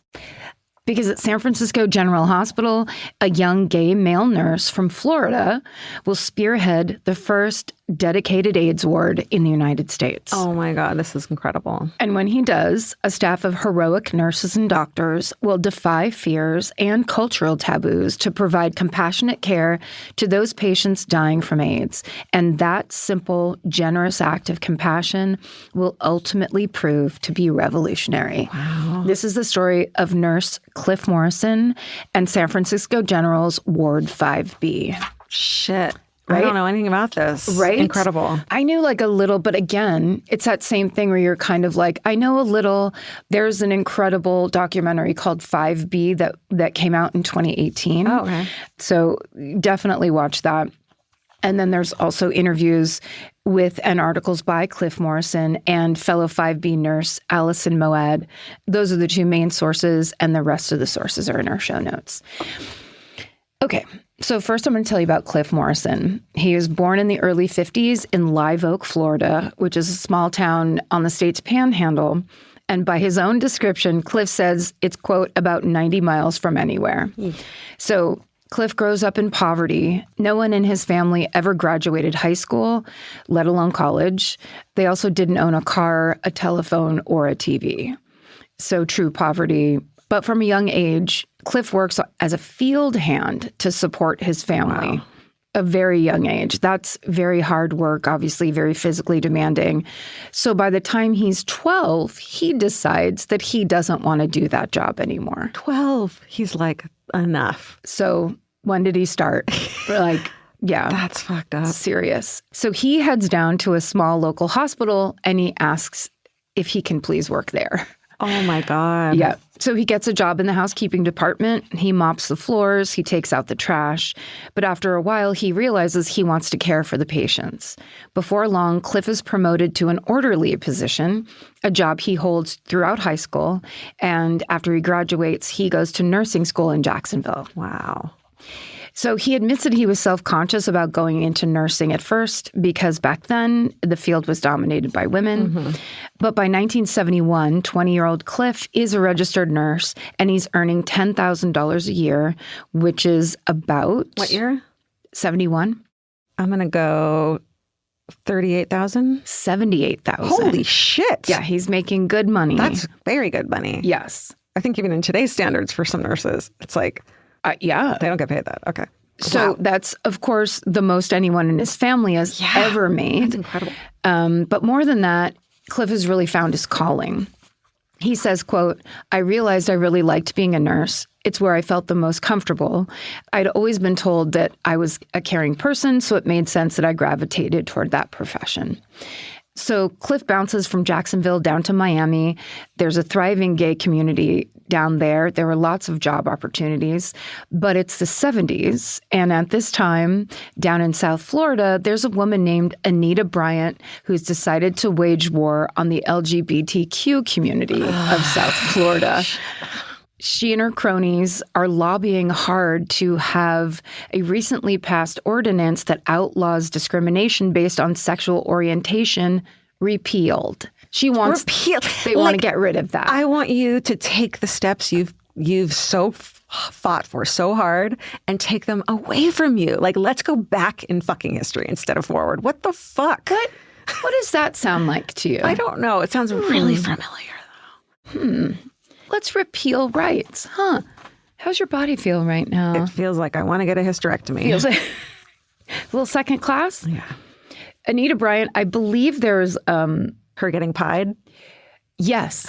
Because at San Francisco General Hospital, a young gay male nurse from Florida will spearhead the first dedicated AIDS ward in the United States. Oh my God, this is incredible. And when he does, a staff of heroic nurses and doctors will defy fears and cultural taboos to provide compassionate care to those patients dying from AIDS. And that simple, generous act of compassion will ultimately prove to be revolutionary. Wow. This is the story of nurse Cliff Morrison and San Francisco General's Ward 5B. Shit. Right? I don't know anything about this. Right? Incredible. I knew like a little, but again, it's that same thing where you're kind of like, I know a little. There's an incredible documentary called 5B that came out in 2018. Oh, okay. So definitely watch that. And then there's also interviews with and articles by Cliff Morrison and fellow 5B nurse Allison Moad. Those are the 2 main sources, and the rest of the sources are in our show notes. Okay, so first I'm going to tell you about Cliff Morrison. He was born in the early 50s in Live Oak, Florida, which is a small town on the state's panhandle. And by his own description, Cliff says it's, quote, about 90 miles from anywhere. So Cliff grows up in poverty. No one in his family ever graduated high school, let alone college. They also didn't own a car, a telephone, or a TV. So true poverty. But from a young age, Cliff works as a field hand to support his family. Wow. A very young age. That's very hard work, obviously very physically demanding. So by the time he's 12, he decides that he doesn't want to do that job anymore. 12. He's like, enough. So when did he start? Like, yeah. That's fucked up. Serious. So he heads down to a small local hospital and he asks if he can please work there. Oh my God. Yeah. So he gets a job in the housekeeping department. He mops the floors. He takes out the trash. But after a while, he realizes he wants to care for the patients. Before long, Cliff is promoted to an orderly position, a job he holds throughout high school. And after he graduates, he goes to nursing school in Jacksonville. Wow. So he admits that he was self-conscious about going into nursing at first because back then the field was dominated by women. But by 1971, 20-year-old Cliff is a registered nurse and he's earning $10,000 a year, which is about... What year? 71. I'm going to go 38,000. 78,000. Holy shit. Yeah, he's making good money. That's very good money. Yes. I think even in today's standards for some nurses, it's like... Yeah. They don't get paid that. Okay. So that's, of course, the most anyone in his family has ever made. That's incredible. But more than that, Cliff has really found his calling. He says, quote, "I realized I really liked being a nurse. It's where I felt the most comfortable. I'd always been told that I was a caring person, so it made sense that I gravitated toward that profession." So Cliff bounces from Jacksonville down to Miami. There's a thriving gay community down there. There were lots of job opportunities, but it's the 70s. And at this time, down in South Florida, there's a woman named Anita Bryant who's decided to wage war on the LGBTQ community of South Florida. She and her cronies are lobbying hard to have a recently passed ordinance that outlaws discrimination based on sexual orientation repealed. She wants they want to get rid of that. I want you to take the steps you've so fought for so hard and take them away from you. Like, let's go back in fucking history instead of forward. What the fuck? What does that sound like to you? I don't know. It sounds really familiar though. Let's repeal rights. Huh. How's your body feel right now? It feels like I want to get a hysterectomy. Feels like a little second class? Yeah. Anita Bryant, I believe there's Her getting pied? Yes.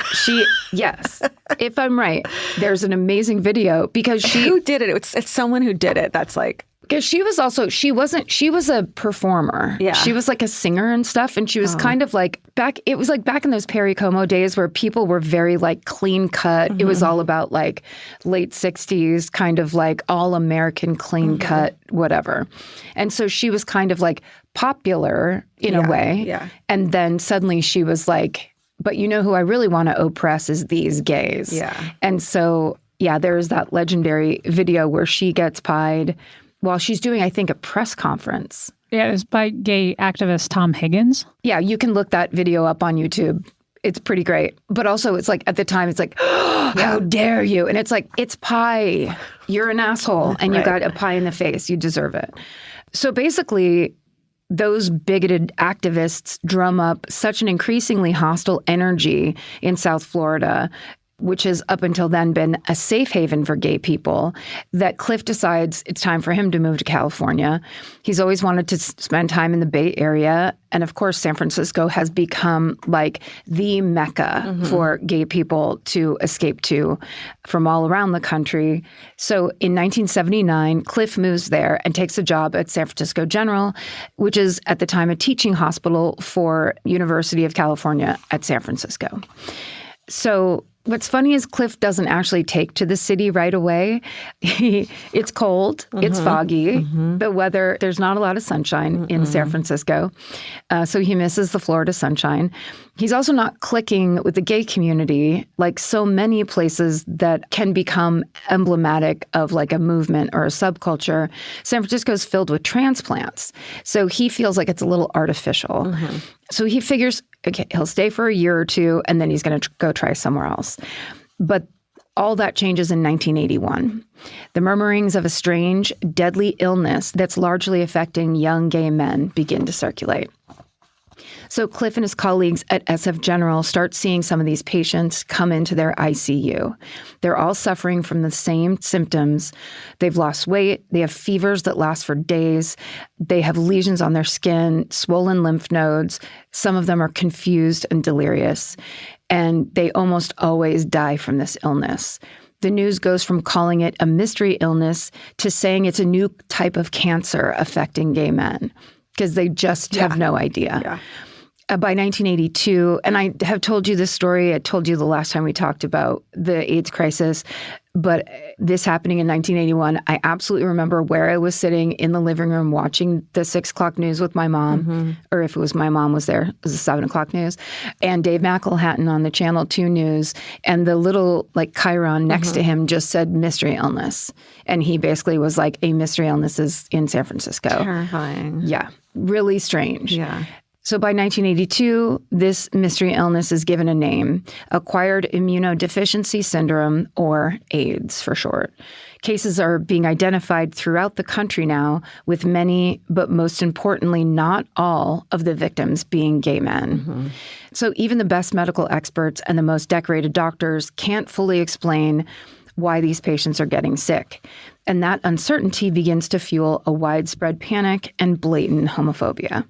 Yes. If I'm right, there's an amazing video because Who did it? It's someone who did it. That's like... Because she was a performer. Yeah. She was like a singer and stuff. And she was kind of like back in those Perry Como days where people were very like clean cut. It was all about like late 60s, kind of like all American clean cut, whatever. And so she was kind of like popular in a way. Yeah. And then suddenly she was like, but you know who I really want to oppress is these gays. Yeah. And so, yeah, there's that legendary video where she gets pied while she's doing, I think, a press conference. Yeah, it was by gay activist Tom Higgins. Yeah, you can look that video up on YouTube. It's pretty great. But also, it's like, at the time, it's like, how dare you? And it's like, it's pie. You're an asshole. And you got a pie in the face. You deserve it. So basically, those bigoted activists drum up such an increasingly hostile energy in South Florida, which has up until then been a safe haven for gay people, that Cliff decides it's time for him to move to California. He's always wanted to spend time in the Bay Area. And of course, San Francisco has become like the mecca for gay people to escape to from all around the country. So in 1979, Cliff moves there and takes a job at San Francisco General, which is at the time a teaching hospital for University of California at San Francisco. So what's funny is Cliff doesn't actually take to the city right away. It's cold. It's foggy. The weather, there's not a lot of sunshine in San Francisco. So he misses the Florida sunshine. He's also not clicking with the gay community like so many places that can become emblematic of like a movement or a subculture. San Francisco is filled with transplants. So he feels like it's a little artificial. So he figures, okay, he'll stay for a year or two, and then he's going to go try somewhere else. But all that changes in 1981. The murmurings of a strange, deadly illness that's largely affecting young gay men begin to circulate. So Cliff and his colleagues at SF General start seeing some of these patients come into their ICU. They're all suffering from the same symptoms. They've lost weight. They have fevers that last for days. They have lesions on their skin, swollen lymph nodes. Some of them are confused and delirious. And they almost always die from this illness. The news goes from calling it a mystery illness to saying it's a new type of cancer affecting gay men because they just have no idea. By 1982, and I have told you this story, I told you the last time we talked about the AIDS crisis, but this happening in 1981, I absolutely remember where I was sitting in the living room watching the 6 o'clock news with my mom, or if it was my mom was there, it was the 7 o'clock news, and Dave McElhatton on the Channel 2 news, and the little like chyron next to him just said mystery illness. And he basically was like, a mystery illness is in San Francisco. Terrifying. Yeah, really strange. Yeah. So by 1982, this mystery illness is given a name, acquired immunodeficiency syndrome, or AIDS for short. Cases are being identified throughout the country now, with many, but most importantly, not all of the victims being gay men. So even the best medical experts and the most decorated doctors can't fully explain why these patients are getting sick. And that uncertainty begins to fuel a widespread panic and blatant homophobia.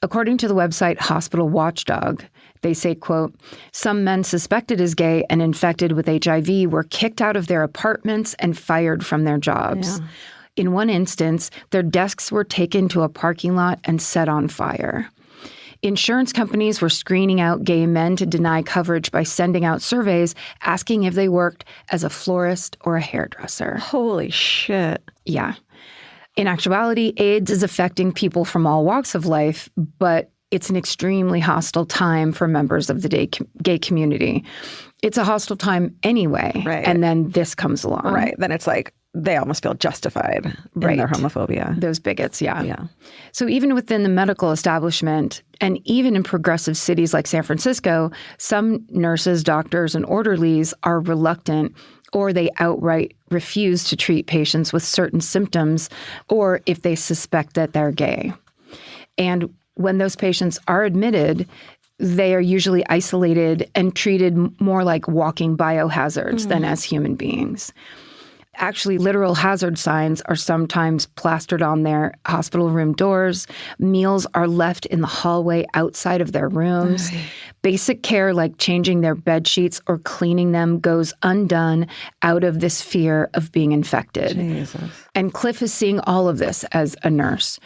According to the website Hospital Watchdog, they say, quote, some men suspected as gay and infected with HIV were kicked out of their apartments and fired from their jobs. Yeah. In one instance, their desks were taken to a parking lot and set on fire. Insurance companies were screening out gay men to deny coverage by sending out surveys asking if they worked as a florist or a hairdresser. Holy shit. Yeah. In actuality, AIDS is affecting people from all walks of life, but it's an extremely hostile time for members of the gay community. It's a hostile time anyway, right. And then this comes along. Right. Then it's like they almost feel justified in their homophobia. Those bigots, yeah. Yeah. So even within the medical establishment, and even in progressive cities like San Francisco, some nurses, doctors, and orderlies are reluctant, or they outright refuse to treat patients with certain symptoms, or if they suspect that they're gay. And when those patients are admitted, they are usually isolated and treated more like walking biohazards than as human beings. Actually, literal hazard signs are sometimes plastered on their hospital room doors. Meals are left in the hallway outside of their rooms. Basic care like changing their bed sheets or cleaning them goes undone out of this fear of being infected. Jesus. And Cliff is seeing all of this as a nurse.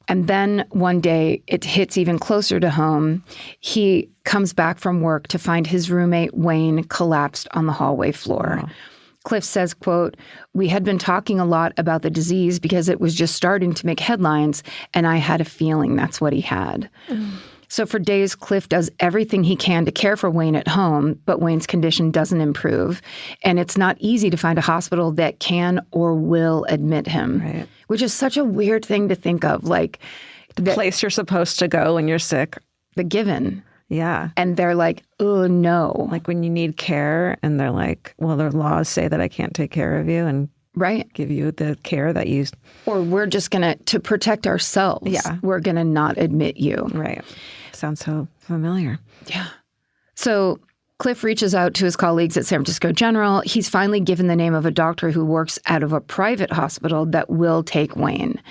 And then one day, it hits even closer to home. He comes back from work to find his roommate, Wayne, collapsed on the hallway floor. Wow. Cliff says, quote, we had been talking a lot about the disease because it was just starting to make headlines, and I had a feeling that's what he had. So for days, Cliff does everything he can to care for Wayne at home, but Wayne's condition doesn't improve. And it's not easy to find a hospital that can or will admit him, right. Which is such a weird thing to think of. Like the place you're supposed to go when you're sick. The given. Yeah. And they're like, oh, no. Like when you need care and they're like, well, the laws say that I can't take care of you and give you the care that you... Or we're just going to protect ourselves. Yeah. We're going to not admit you. Right. Sounds so familiar. Yeah. So Cliff reaches out to his colleagues at San Francisco General. He's finally given the name of a doctor who works out of a private hospital that will take Wayne.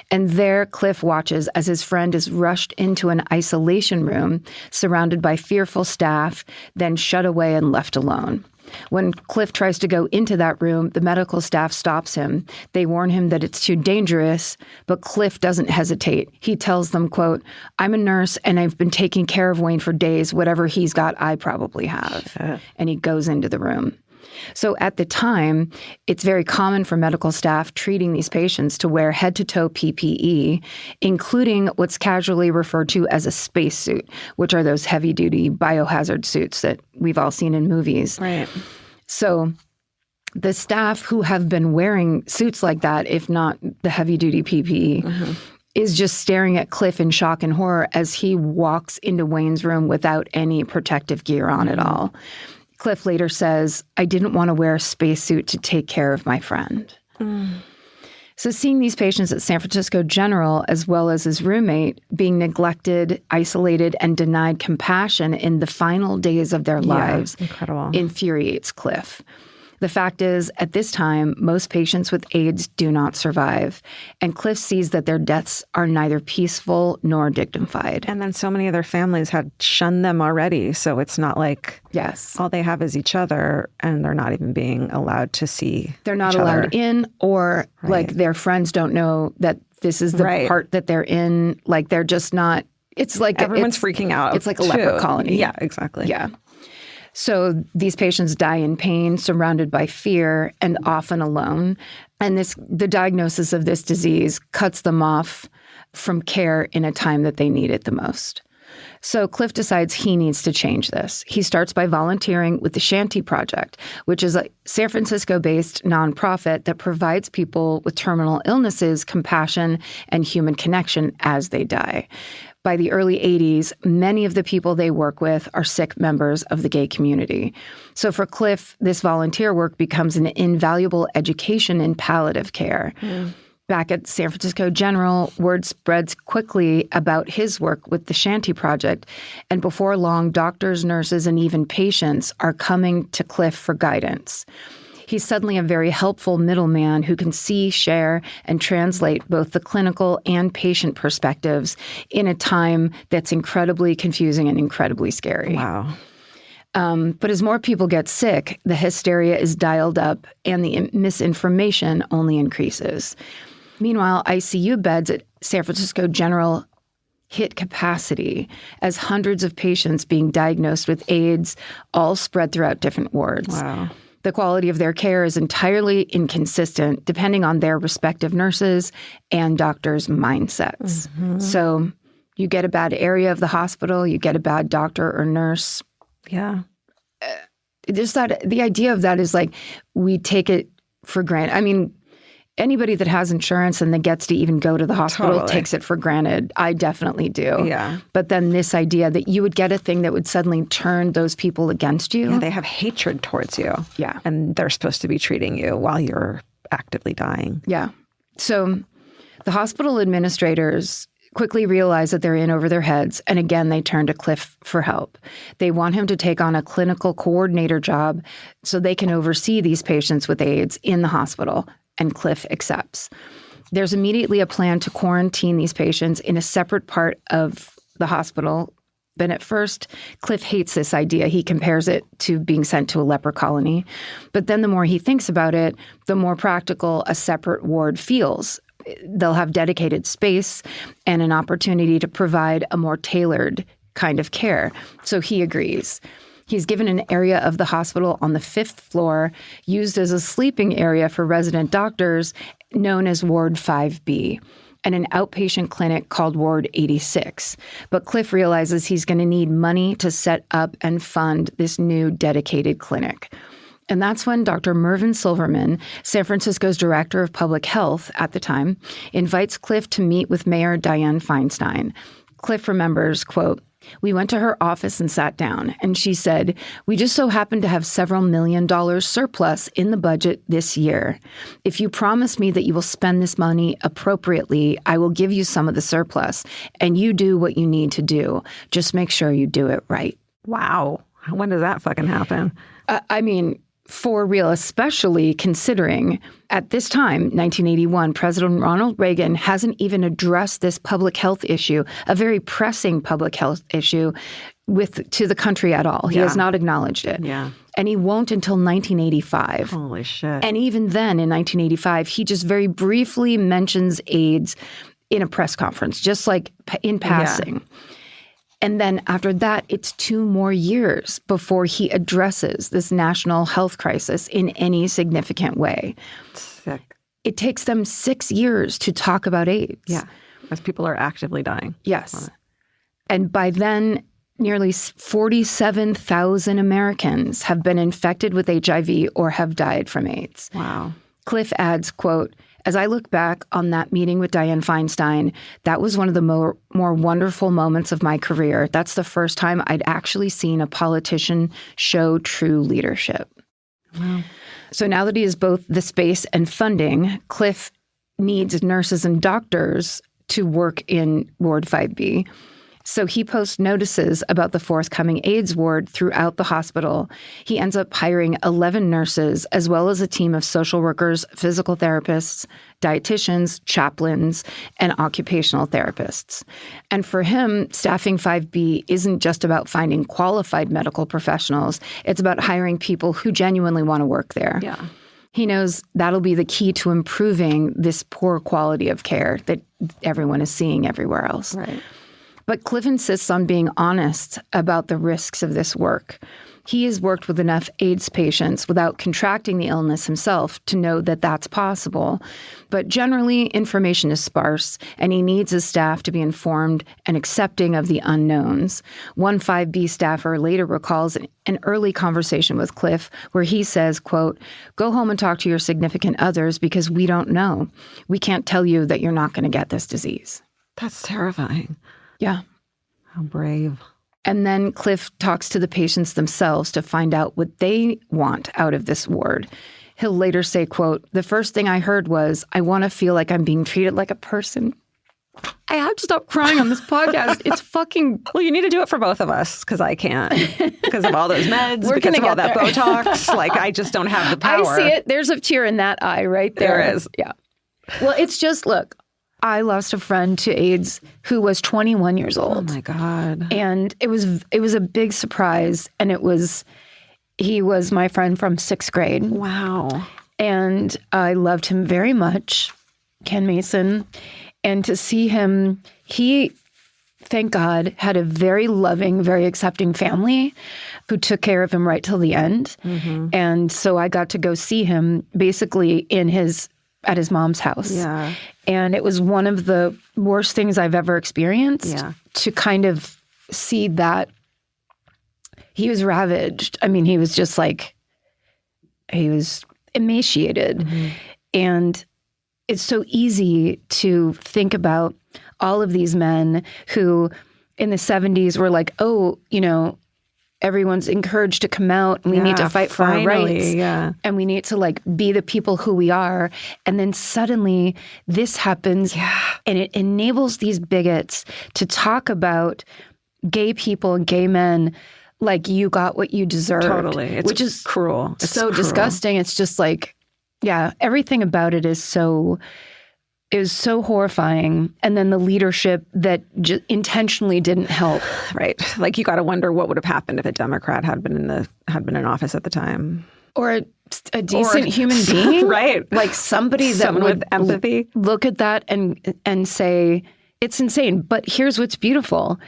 And there, Cliff watches as his friend is rushed into an isolation room, surrounded by fearful staff, then shut away and left alone. When Cliff tries to go into that room, the medical staff stops him. They warn him that it's too dangerous, but Cliff doesn't hesitate. He tells them, quote, I'm a nurse and I've been taking care of Wayne for days. Whatever he's got, I probably have. And he goes into the room. So at the time, it's very common for medical staff treating these patients to wear head-to-toe PPE, including what's casually referred to as a spacesuit, which are those heavy-duty biohazard suits that we've all seen in movies. Right. So the staff who have been wearing suits like that, if not the heavy-duty PPE, is just staring at Cliff in shock and horror as he walks into Wayne's room without any protective gear on at all. Cliff later says, I didn't want to wear a spacesuit to take care of my friend. So seeing these patients at San Francisco General, as well as his roommate, being neglected, isolated, and denied compassion in the final days of their lives infuriates Cliff. The fact is, at this time, most patients with AIDS do not survive, and Cliff sees that their deaths are neither peaceful nor dignified. And then so many of their families had shunned them already, so it's not like all they have is each other, and they're not even being allowed to see They're not allowed in, or like their friends don't know that this is the part that they're in. Like they're just not It's like everyone's freaking out. It's like a leper colony. Yeah, exactly. Yeah. So these patients die in pain, surrounded by fear, and often alone. And the diagnosis of this disease cuts them off from care in a time that they need it the most. So Cliff decides he needs to change this. He starts by volunteering with the Shanty Project, which is a San Francisco-based nonprofit that provides people with terminal illnesses compassion and human connection as they die. By the early 80s, many of the people they work with are sick members of the gay community. So for Cliff, this volunteer work becomes an invaluable education in palliative care. Back at San Francisco General, word spreads quickly about his work with the Shanty Project, and before long, doctors, nurses, and even patients are coming to Cliff for guidance. He's suddenly a very helpful middleman who can see, share, and translate both the clinical and patient perspectives in a time that's incredibly confusing and incredibly scary. Wow. But as more people get sick, the hysteria is dialed up and the misinformation only increases. Meanwhile, ICU beds at San Francisco General hit capacity as hundreds of patients being diagnosed with AIDS all spread throughout different wards. Wow. The quality of their care is entirely inconsistent depending on their respective nurses and doctors' mindsets. So you get a bad area of the hospital, you get a bad doctor or nurse. Yeah. Just that the idea of that is like we take it for granted. I mean, anybody that has insurance and that gets to even go to the hospital takes it for granted. I definitely do. Yeah. But then this idea that you would get a thing that would suddenly turn those people against you. Yeah, they have hatred towards you. Yeah. And they're supposed to be treating you while you're actively dying. Yeah. So the hospital administrators quickly realize that they're in over their heads, and again, they turn to Cliff for help. They want him to take on a clinical coordinator job so they can oversee these patients with AIDS in the hospital, and Cliff accepts. There's immediately a plan to quarantine these patients in a separate part of the hospital. But at first, Cliff hates this idea. He compares it to being sent to a leper colony. But then the more he thinks about it, the more practical a separate ward feels. They'll have dedicated space and an opportunity to provide a more tailored kind of care. So he agrees. He's given an area of the hospital on the 5th floor used as a sleeping area for resident doctors known as Ward 5B and an outpatient clinic called Ward 86. But Cliff realizes he's going to need money to set up and fund this new dedicated clinic. And that's when Dr. Mervyn Silverman, San Francisco's director of public health at the time, invites Cliff to meet with Mayor Dianne Feinstein. Cliff remembers, quote, "We went to her office and sat down, and she said, 'We just so happen to have several $1 million surplus in the budget this year. If you promise me that you will spend this money appropriately, I will give you some of the surplus, and you do what you need to do. Just make sure you do it right.'" Wow. When does that fucking happen? I mean, for real, especially considering at this time, 1981, President Ronald Reagan hasn't even addressed this public health issue, a very pressing public health issue, to the country at all. He has not acknowledged it. Yeah. And he won't until 1985. Holy shit. And even then, in 1985, he just very briefly mentions AIDS in a press conference, just like in passing. Yeah. And then after that, it's 2 more years before he addresses this national health crisis in any significant way. Sick. It takes them 6 years to talk about AIDS. Yeah, as people are actively dying. Yes. And by then, nearly 47,000 Americans have been infected with HIV or have died from AIDS. Wow. Cliff adds, quote, "As I look back on that meeting with Dianne Feinstein, that was one of the more wonderful moments of my career. That's the first time I'd actually seen a politician show true leadership." Wow. So now that he has both the space and funding, Cliff needs nurses and doctors to work in Ward 5B. So he posts notices about the forthcoming AIDS ward throughout the hospital. He ends up hiring 11 nurses, as well as a team of social workers, physical therapists, dietitians, chaplains, and occupational therapists. And for him, staffing 5B isn't just about finding qualified medical professionals. It's about hiring people who genuinely want to work there. Yeah. He knows that'll be the key to improving this poor quality of care that everyone is seeing everywhere else. Right. But Cliff insists on being honest about the risks of this work. He has worked with enough AIDS patients without contracting the illness himself to know that that's possible. But generally, information is sparse, and he needs his staff to be informed and accepting of the unknowns. One 5B staffer later recalls an early conversation with Cliff where he says, quote, "Go home and talk to your significant others because we don't know. We can't tell you that you're not going to get this disease." That's terrifying. Yeah. How brave. And then Cliff talks to the patients themselves to find out what they want out of this ward. He'll later say, quote, "The first thing I heard was, I want to feel like I'm being treated like a person." I have to stop crying on this podcast. It's fucking... Well, you need to do it for both of us because I can't. Because of all those meds, We're because of gonna all that get there. Botox. Like, I just don't have the power. I see it. There's a tear in that eye right there. There is. Yeah. Well, it's just, look, I lost a friend to AIDS who was 21 years Oh, old. my God. And it was a big surprise. And he was my friend from 6th grade. Wow. And I loved him very much, Ken Mason. And to see him, he, thank God, had a very loving, very accepting family who took care of him right till the end. Mm-hmm. And so I got to go see him basically at his mom's house. Yeah. And it was one of the worst things I've ever experienced to kind of see that he was ravaged. I mean, he was just like, he was emaciated. Mm-hmm. And it's so easy to think about all of these men who in the 70s were like, oh, you know, everyone's encouraged to come out and we need to fight for our rights. Yeah. And we need to like be the people who we are. And then suddenly this happens and it enables these bigots to talk about gay people and gay men like you got what you deserved. Totally. Which is cruel. It's so cruel. disgusting. It's just like, everything about it is so horrifying. And then the leadership that intentionally didn't help. Right. Like you got to wonder what would have happened if a Democrat had been in office at the time. Or a decent human being. Right. Like somebody that Someone would with empathy. Look at that and say, it's insane. But here's what's beautiful.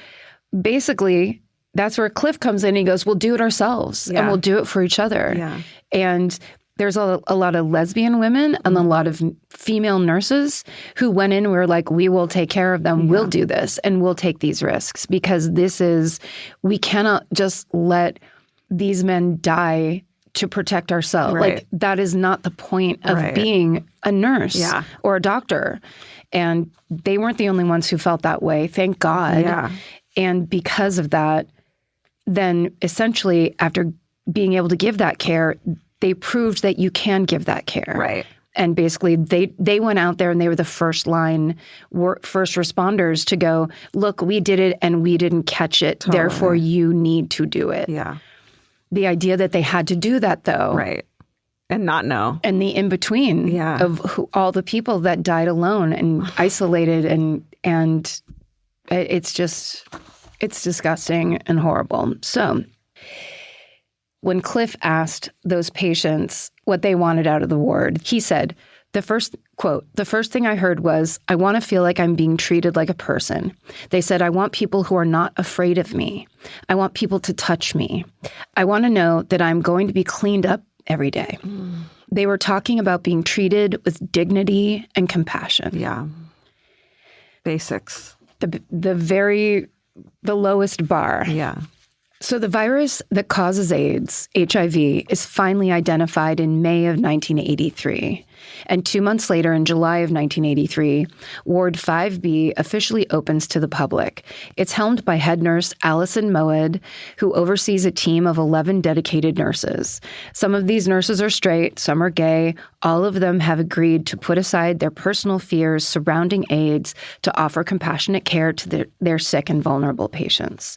Basically, that's where Cliff comes in. He goes, we'll do it ourselves and we'll do it for each other. Yeah. And there's a lot of lesbian women and a lot of female nurses who went in and were like, we will take care of them. We'll do this and we'll take these risks because we cannot just let these men die to protect ourselves. Right. Like that is not the point of being a nurse or a doctor. And they weren't the only ones who felt that way. Thank God. Yeah. And because of that, then essentially after being able to give that care, they proved that you can give that care. Right. And basically they went out there and they were the first responders to go, look, we did it and we didn't catch it. Totally. Therefore, you need to do it. Yeah. The idea that they had to do that, though. Right. And not know. And the in-between of all the people that died alone and isolated and it's disgusting and horrible. So when Cliff asked those patients what they wanted out of the ward, he said, the first thing I heard was, I want to feel like I'm being treated like a person. They said, I want people who are not afraid of me. I want people to touch me. I want to know that I'm going to be cleaned up every day. Mm. They were talking about being treated with dignity and compassion. Yeah. Basics. The lowest bar. Yeah. So the virus that causes AIDS, HIV, is finally identified in May of 1983. And 2 months later, in July of 1983, Ward 5B officially opens to the public. It's helmed by head nurse Alison Moed, who oversees a team of 11 dedicated nurses. Some of these nurses are straight, some are gay. All of them have agreed to put aside their personal fears surrounding AIDS to offer compassionate care to their sick and vulnerable patients.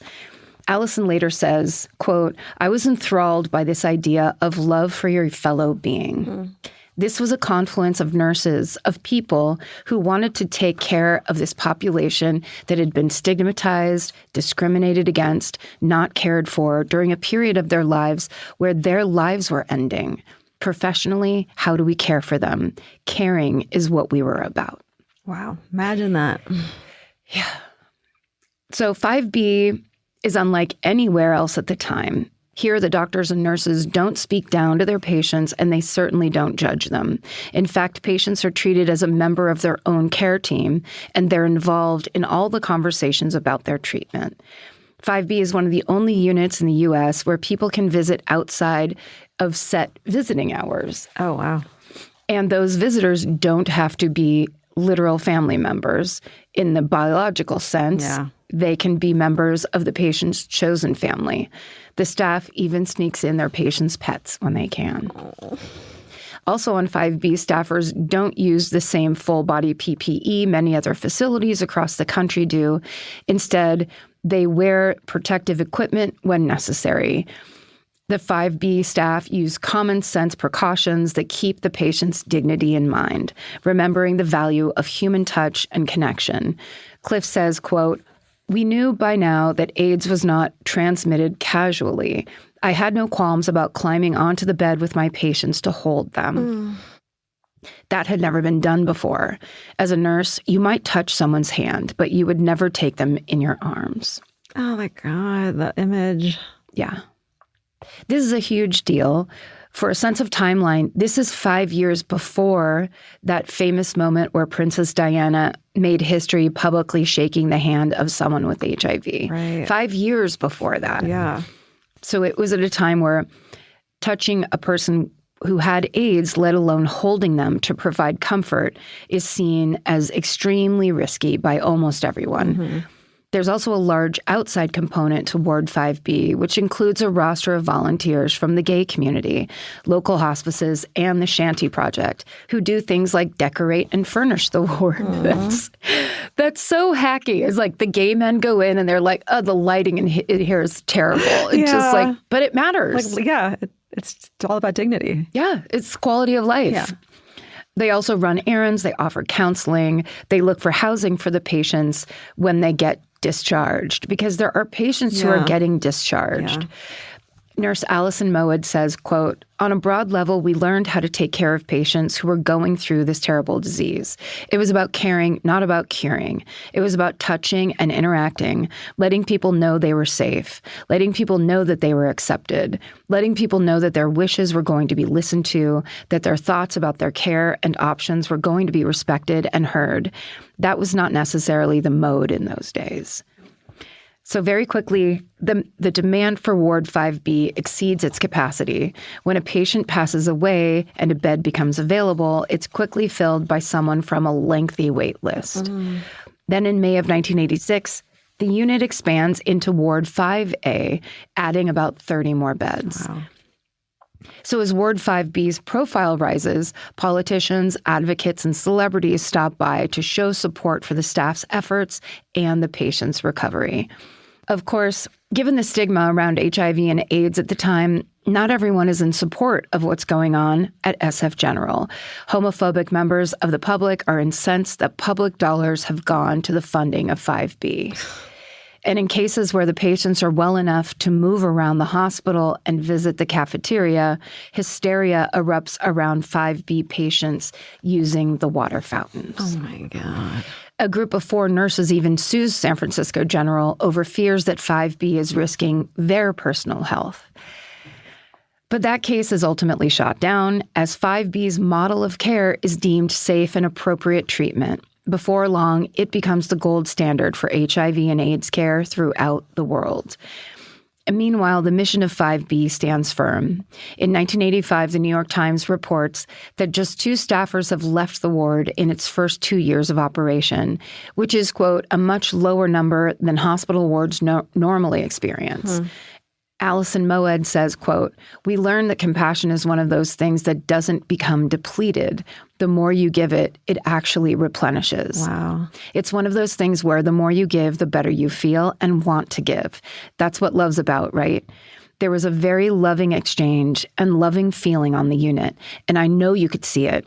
Allison later says, quote, I was enthralled by this idea of love for your fellow being. Mm. This was a confluence of nurses, of people who wanted to take care of this population that had been stigmatized, discriminated against, not cared for during a period of their lives where their lives were ending. Professionally, how do we care for them? Caring is what we were about. Wow. Imagine that. Yeah. So 5B is unlike anywhere else at the time. Here, the doctors and nurses don't speak down to their patients, and they certainly don't judge them. In fact, patients are treated as a member of their own care team, and they're involved in all the conversations about their treatment. 5B is one of the only units in the U.S. where people can visit outside of set visiting hours. Oh, wow. And those visitors don't have to be literal family members in the biological sense. Yeah. They can be members of the patient's chosen family. The staff even sneaks in their patients' pets when they can. Also on 5B, staffers don't use the same full-body PPE many other facilities across the country do. Instead, they wear protective equipment when necessary. The 5B staff use common sense precautions that keep the patient's dignity in mind, remembering the value of human touch and connection. Cliff says, quote, "We knew by now that AIDS was not transmitted casually. I had no qualms about climbing onto the bed with my patients to hold them. That had never been done before. As a nurse, you might touch someone's hand, but you would never take them in your arms." Oh my God, the image. Yeah. This is a huge deal. For a sense of timeline, this is 5 years before that famous moment where Princess Diana made history publicly shaking the hand of someone with HIV. Right. 5 years before that. Yeah. So it was at a time where touching a person who had AIDS, let alone holding them to provide comfort, is seen as extremely risky by almost everyone. Mm-hmm. There's also a large outside component to Ward 5B, which includes a roster of volunteers from the gay community, local hospices, and the Shanty Project, who do things like decorate and furnish the ward. That's so hacky. It's like the gay men go in and they're like, oh, the lighting in here is terrible. It's just like, but it matters. Like, yeah, it's all about dignity. Yeah, it's quality of life. Yeah. They also run errands. They offer counseling. They look for housing for the patients when they get discharged, because there are patients who are getting discharged. Nurse Allison Moed says, quote, "On a broad level, we learned how to take care of patients who were going through this terrible disease. It was about caring, not about curing. It was about touching and interacting, letting people know they were safe, letting people know that they were accepted, letting people know that their wishes were going to be listened to, that their thoughts about their care and options were going to be respected and heard. That was not necessarily the mode in those days." So very quickly, the demand for Ward 5B exceeds its capacity. When a patient passes away and a bed becomes available, it's quickly filled by someone from a lengthy wait list. Then in May of 1986, the unit expands into Ward 5A, adding about 30 more beds. Wow. So as Ward 5B's profile rises, politicians, advocates, and celebrities stop by to show support for the staff's efforts and the patient's recovery. Of course, given the stigma around HIV and AIDS at the time, not everyone is in support of what's going on at SF General. Homophobic members of the public are incensed that public dollars have gone to the funding of 5B. And in cases where the patients are well enough to move around the hospital and visit the cafeteria, hysteria erupts around 5B patients using the water fountains. Oh, my God. A group of 4 nurses even sues San Francisco General over fears that 5B is risking their personal health. But that case is ultimately shot down as 5B's model of care is deemed safe and appropriate treatment. Before long, it becomes the gold standard for HIV and AIDS care throughout the world. And meanwhile, the mission of 5B stands firm. In 1985, the New York Times reports that just 2 staffers have left the ward in its first 2 years of operation, which is, quote, a much lower number than hospital wards normally experience. Allison Moed says, quote, "We learned that compassion is one of those things that doesn't become depleted. The more you give it, it actually replenishes." Wow. It's one of those things where the more you give, the better you feel and want to give. That's what love's about, right? There was a very loving exchange and loving feeling on the unit, and I know you could see it.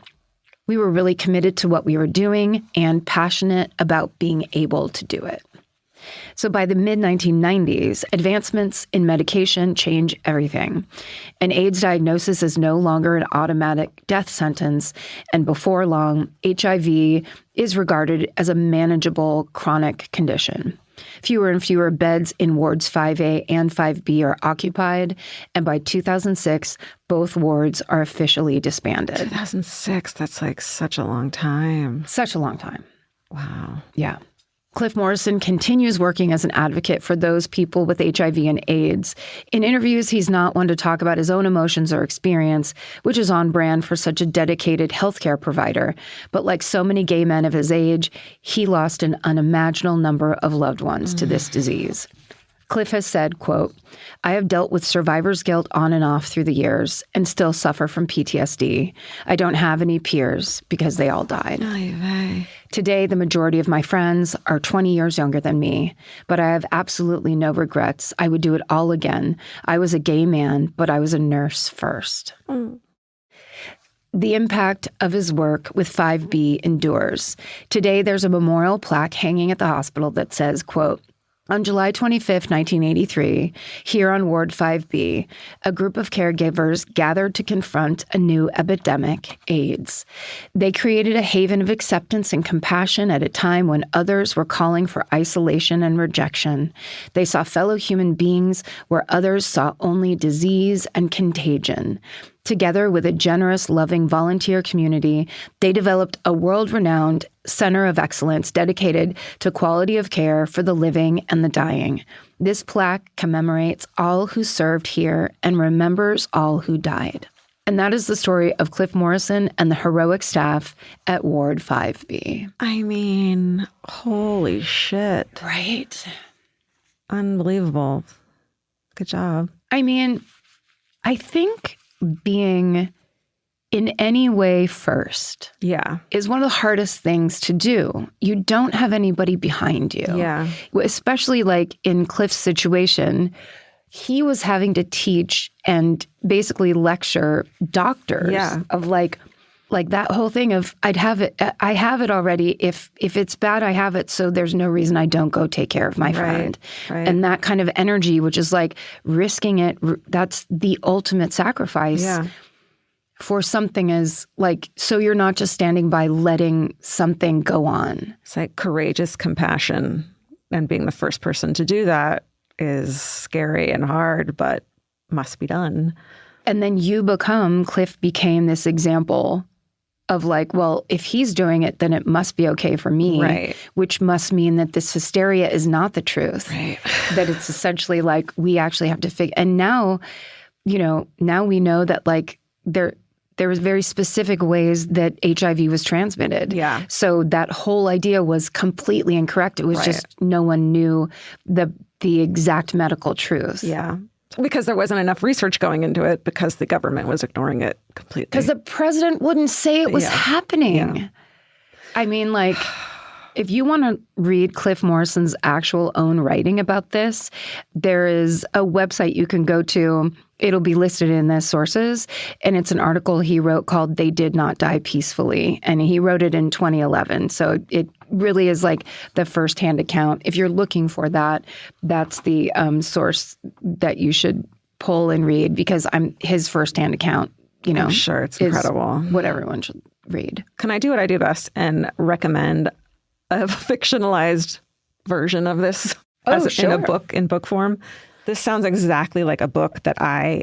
We were really committed to what we were doing and passionate about being able to do it. So by the mid-1990s, advancements in medication change everything. An AIDS diagnosis is no longer an automatic death sentence, and before long, HIV is regarded as a manageable chronic condition. Fewer and fewer beds in wards 5A and 5B are occupied, and by 2006, both wards are officially disbanded. 2006, that's like such a long time. Such a long time. Wow. Yeah. Cliff Morrison continues working as an advocate for those people with HIV and AIDS. In interviews, he's not one to talk about his own emotions or experience, which is on brand for such a dedicated healthcare provider. But like so many gay men of his age, he lost an unimaginable number of loved ones to this disease. Cliff has said, quote, "I have dealt with survivor's guilt on and off through the years and still suffer from PTSD. I don't have any peers because they all died. Today, the majority of my friends are 20 years younger than me, but I have absolutely no regrets. I would do it all again. I was a gay man, but I was a nurse first." The impact of his work with 5B endures. Today, there's a memorial plaque hanging at the hospital that says, quote, "On July 25th, 1983, here on Ward 5B, a group of caregivers gathered to confront a new epidemic, AIDS. They created a haven of acceptance and compassion at a time when others were calling for isolation and rejection. They saw fellow human beings where others saw only disease and contagion. Together with a generous, loving volunteer community, they developed a world-renowned center of excellence dedicated to quality of care for the living and the dying. This plaque commemorates all who served here and remembers all who died." And that is the story of Cliff Morrison and the heroic staff at Ward 5B. I mean, holy shit. Right? Unbelievable. Good job. I mean, I think being in any way first is one of the hardest things to do. You don't have anybody behind you. Yeah. Especially like in Cliff's situation, he was having to teach and basically lecture doctors of like that whole thing of I have it already. If it's bad, I have it. So there's no reason I don't go take care of my friend. Right. And that kind of energy, which is like risking it. That's the ultimate sacrifice for something is like, so you're not just standing by letting something go on. It's like courageous compassion. And being the first person to do that is scary and hard, but must be done. And then Cliff became this example of like, well, if he's doing it, then it must be okay for me. Right. Which must mean that this hysteria is not the truth. Right. That it's essentially like we actually have to figure. And now, now we know that like there was very specific ways that HIV was transmitted. Yeah. So that whole idea was completely incorrect. It was just no one knew the exact medical truth. Yeah. Because there wasn't enough research going into it because the government was ignoring it completely. Because the president wouldn't say it was happening. Yeah. I mean, like, if you want to read Cliff Morrison's actual own writing about this, there is a website you can go to. It'll be listed in the sources. And it's an article he wrote called "They Did Not Die Peacefully." And he wrote it in 2011. So it really is like the firsthand account. If you're looking for that, that's the source that you should pull and read because his firsthand account, I'm sure it's incredible. What everyone should read. Can I do what I do best and recommend a fictionalized version of this in book form? This sounds exactly like a book that I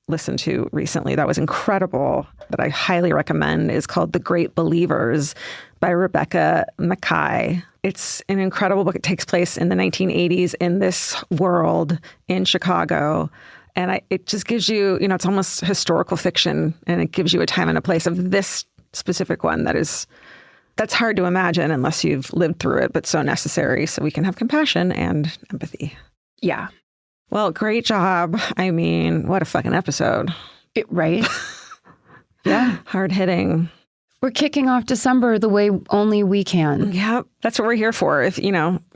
listened to recently that was incredible, that I highly recommend, is called The Great Believers by Rebecca Mackay. It's an incredible book. It takes place in the 1980s in this world in Chicago. And it just gives you, it's almost historical fiction, and it gives you a time and a place of this specific one that's hard to imagine unless you've lived through it, but so necessary so we can have compassion and empathy. Yeah. Well, great job. I mean, what a fucking episode. Right? Yeah. Hard hitting. We're kicking off December the way only we can. Yep. That's what we're here for. If,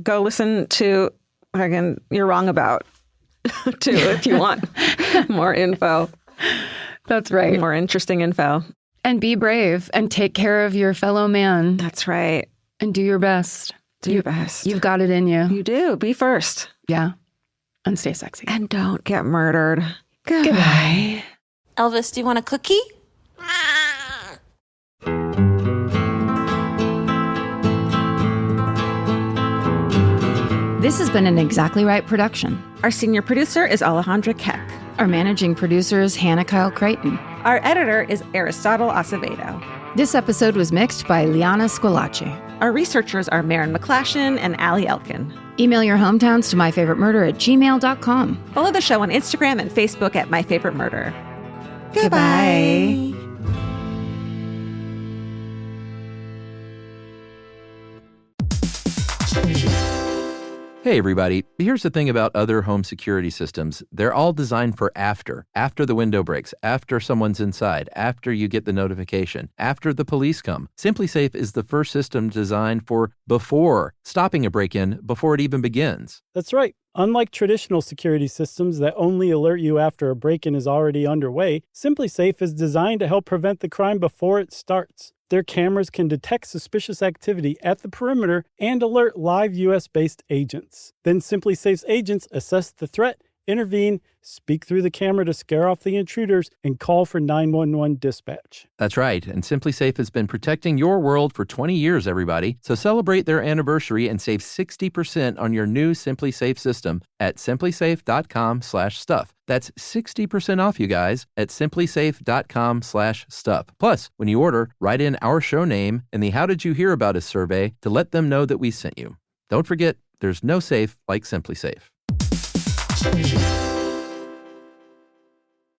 go listen to, again, You're Wrong About, too, if you want more info. That's right. More interesting info. And be brave and take care of your fellow man. That's right. And do your best. Do your best. You've got it in you. You do. Be first. Yeah. And stay sexy. And don't get murdered. Goodbye. Elvis, do you want a cookie? This has been an Exactly Right production. Our senior producer is Alejandra Keck. Our managing producer is Hannah Kyle Creighton. Our editor is Aristotle Acevedo. This episode was mixed by Liana Squillace. Our researchers are Maren McClashin and Allie Elkin. Email your hometowns to myfavoritemurder@gmail.com. Follow the show on Instagram and Facebook at My Favorite Murder. Goodbye. Hey everybody, here's the thing about other home security systems. They're all designed for after the window breaks, after someone's inside, after you get the notification, after the police come. SimpliSafe is the first system designed for before, stopping a break-in before it even begins. That's right. Unlike traditional security systems that only alert you after a break-in is already underway, SimpliSafe is designed to help prevent the crime before it starts. Their cameras can detect suspicious activity at the perimeter and alert live U.S.-based agents. Then SimpliSafe's agents assess the threat, intervene, speak through the camera to scare off the intruders, and call for 911 dispatch. That's right, and SimpliSafe has been protecting your world for 20 years, everybody. So celebrate their anniversary and save 60% on your new SimpliSafe system at simplisafe.com/stuff. That's 60% off, you guys, at simplisafe.com/stuff. Plus, when you order, write in our show name and the How Did You Hear About Us survey to let them know that we sent you. Don't forget, there's no safe like SimpliSafe.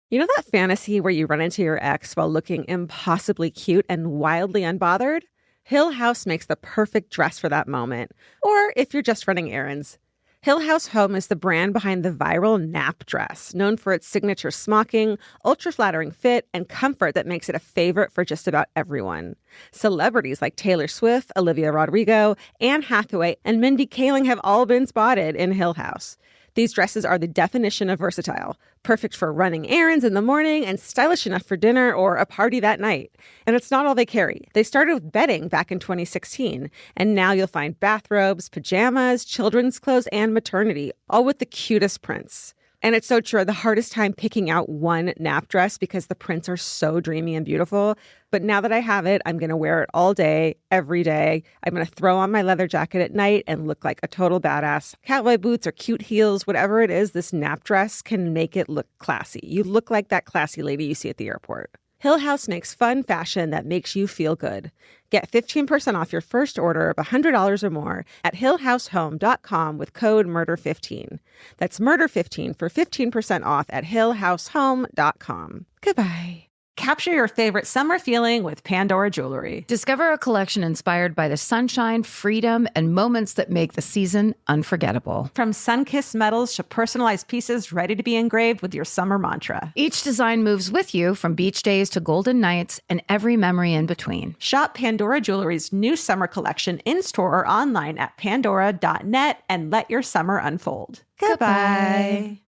You know that fantasy where you run into your ex while looking impossibly cute and wildly unbothered? Hill House makes the perfect dress for that moment. Or if you're just running errands. Hill House Home is the brand behind the viral nap dress, known for its signature smocking, ultra-flattering fit, and comfort that makes it a favorite for just about everyone. Celebrities like Taylor Swift, Olivia Rodrigo, Anne Hathaway, and Mindy Kaling have all been spotted in Hill House. These dresses are the definition of versatile, perfect for running errands in the morning and stylish enough for dinner or a party that night. And it's not all they carry. They started with bedding back in 2016, and now you'll find bathrobes, pajamas, children's clothes, and maternity, all with the cutest prints. And it's so true. The hardest time picking out one nap dress because the prints are so dreamy and beautiful. But now that I have it, I'm going to wear it all day, every day. I'm going to throw on my leather jacket at night and look like a total badass. Cowboy boots or cute heels, whatever it is, this nap dress can make it look classy. You look like that classy lady you see at the airport. Hill House makes fun fashion that makes you feel good. Get 15% off your first order of $100 or more at hillhousehome.com with code MURDER15. That's MURDER15 for 15% off at hillhousehome.com. Goodbye. Capture your favorite summer feeling with Pandora Jewelry. Discover a collection inspired by the sunshine, freedom, and moments that make the season unforgettable. From sun-kissed metals to personalized pieces ready to be engraved with your summer mantra. Each design moves with you from beach days to golden nights and every memory in between. Shop Pandora Jewelry's new summer collection in-store or online at pandora.net and let your summer unfold. Goodbye.